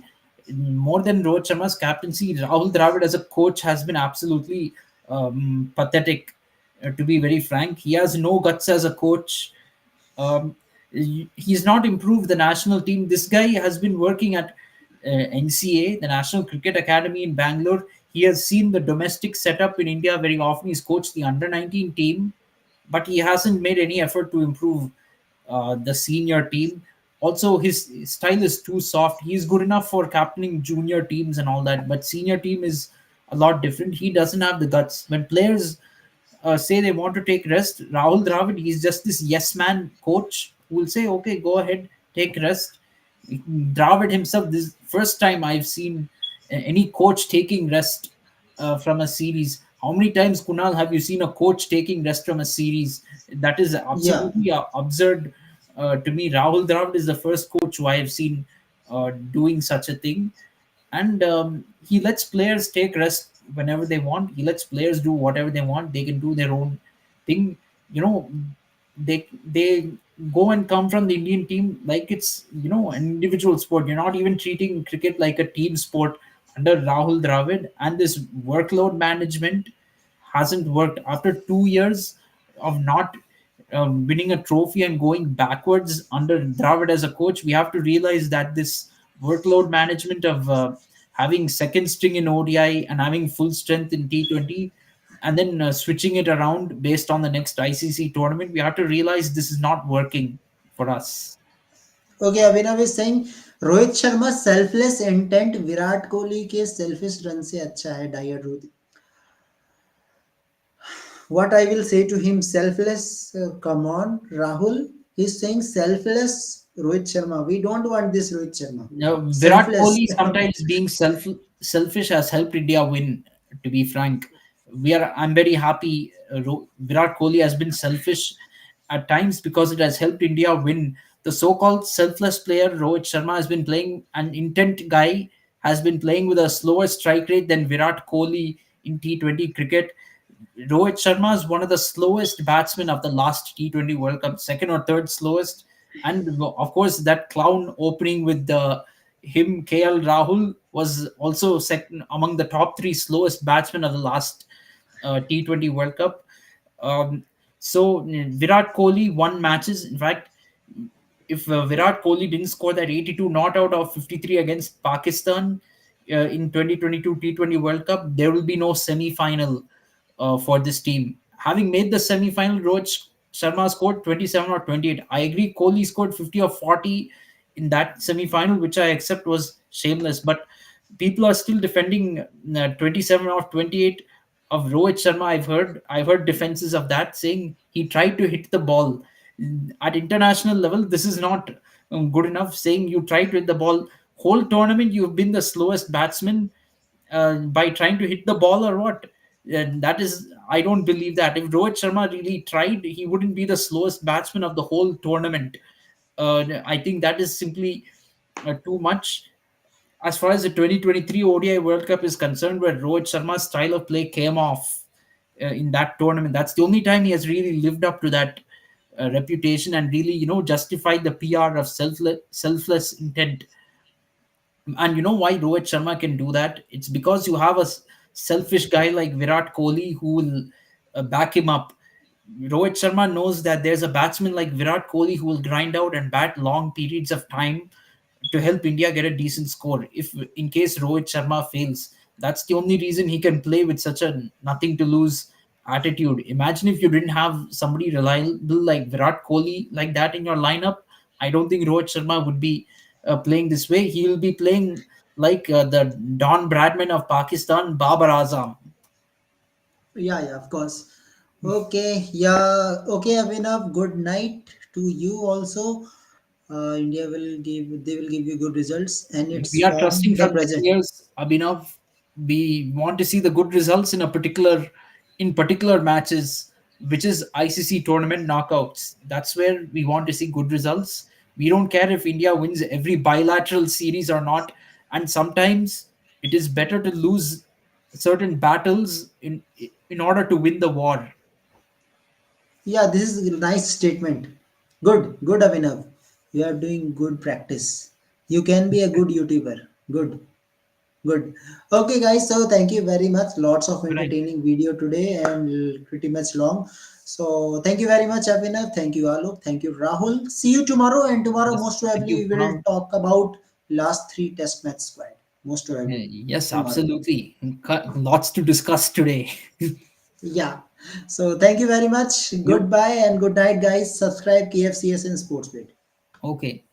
More than Rohit Sharma's captaincy, Rahul Dravid as a coach has been absolutely pathetic. To be very frank, he has no guts as a coach. Um, he's not improved the national team. This guy has been working at NCA, the National Cricket Academy in Bangalore. He has seen the domestic setup in India very often. He's coached the under 19 team, but he hasn't made any effort to improve the senior team. Also, his style is too soft. He's good enough for captaining junior teams and all that, but senior team is a lot different. He doesn't have the guts. When players say they want to take rest, Rahul Dravid, he's just this yes man coach who will say, okay, go ahead, take rest. Dravid himself, this first time I've seen any coach taking rest from a series. How many times, Kunal, have you seen a coach taking rest from a series? That is Yeah. absolutely absurd to me. Rahul Dravid is the first coach who I have seen doing such a thing, and he lets players take rest whenever they want. He lets players do whatever they want. They can do their own thing. You know, they go and come from the Indian team like it's an individual sport. You're not even treating cricket like a team sport under Rahul Dravid, and this workload management hasn't worked after 2 years of not winning a trophy and going backwards under Dravid as a coach. We have to realize that this workload management of having second string in ODI and having full strength in T20 and then switching it around based on the next ICC tournament, we have to realize this is not working for us. Okay, Abhinav is saying Rohit Sharma selfless intent Virat Kohli के selfish run से अच्छा है डायर रूथ. What I will say to him, selfless, come on, Rahul. He's saying selfless Rohit Sharma. We don't want this Rohit Sharma. Now, Virat Selfless. Kohli sometimes being selfish has helped India win. To be frank, I'm very happy. Virat Kohli has been selfish at times because it has helped India win. The so-called selfless player Rohit Sharma has been playing. An intent guy has been playing with a slower strike rate than Virat Kohli in T20 cricket. Rohit Sharma is one of the slowest batsmen of the last T20 World Cup, second or third slowest. And of course, that clown opening with him, KL Rahul, was also second among the top three slowest batsmen of the last T20 World Cup. Um, so Virat Kohli won matches. In fact, if Virat Kohli didn't score that 82 not out of 53 against Pakistan in 2022 T20 World Cup, there will be no semi-final for this team. Having made the semi-final, Rohit Sharma scored 27 or 28. I agree, Kohli scored 50 or 40 in that semi-final, which I accept was shameless. But people are still defending 27 or 28 of Rohit Sharma. I've heard defenses of that saying he tried to hit the ball. At international level, this is not good enough. Saying you tried to hit the ball whole tournament, you've been the slowest batsman by trying to hit the ball or what? And that is, I don't believe that. If Rohit Sharma really tried, he wouldn't be the slowest batsman of the whole tournament. I think that is simply too much. As far as the 2023 ODI World Cup is concerned, where Rohit Sharma's style of play came off in that tournament, that's the only time he has really lived up to that reputation and really, justified the PR of selfless intent. And you know why Rohit Sharma can do that? It's because you have a selfish guy like Virat Kohli who will back him up. Rohit Sharma knows that there's a batsman like Virat Kohli who will grind out and bat long periods of time to help India get a decent score. If in case Rohit Sharma fails, that's the only reason he can play with such a nothing to lose attitude. Imagine if you didn't have somebody reliable like Virat Kohli like that in your lineup. I don't think Rohit Sharma would be playing this way. He will be playing like the Don Bradman of Pakistan, Babar Azam. Yeah, yeah, of course. Okay, yeah, okay, Abhinav. Good night to you also. India will give, they will give you good results, and We it's are on trusting the from the present. players, Abhinav. We want to see the good results in particular matches, which is ICC tournament knockouts. That's where we want to see good results. We don't care if India wins every bilateral series or not. And sometimes it is better to lose certain battles in order to win the war. Yeah, this is a nice statement. Good, good, Abhinav. You are doing good practice. You can be a good YouTuber. Good. Good. Okay, guys. So thank you very much. Lots of Good night. entertaining video today and pretty much long. So thank you very much, Abhinav. Thank you, Alok. Thank you, Rahul. See you tomorrow. And tomorrow, Yes, most thank probably, you, we will Kunal. talk about last three test match squad. Most probably Yes, tomorrow. absolutely. Lots to discuss today. Yeah. So thank you very much. Yep. Goodbye and good night, guys. Subscribe KFCS in Sportsbet. Okay.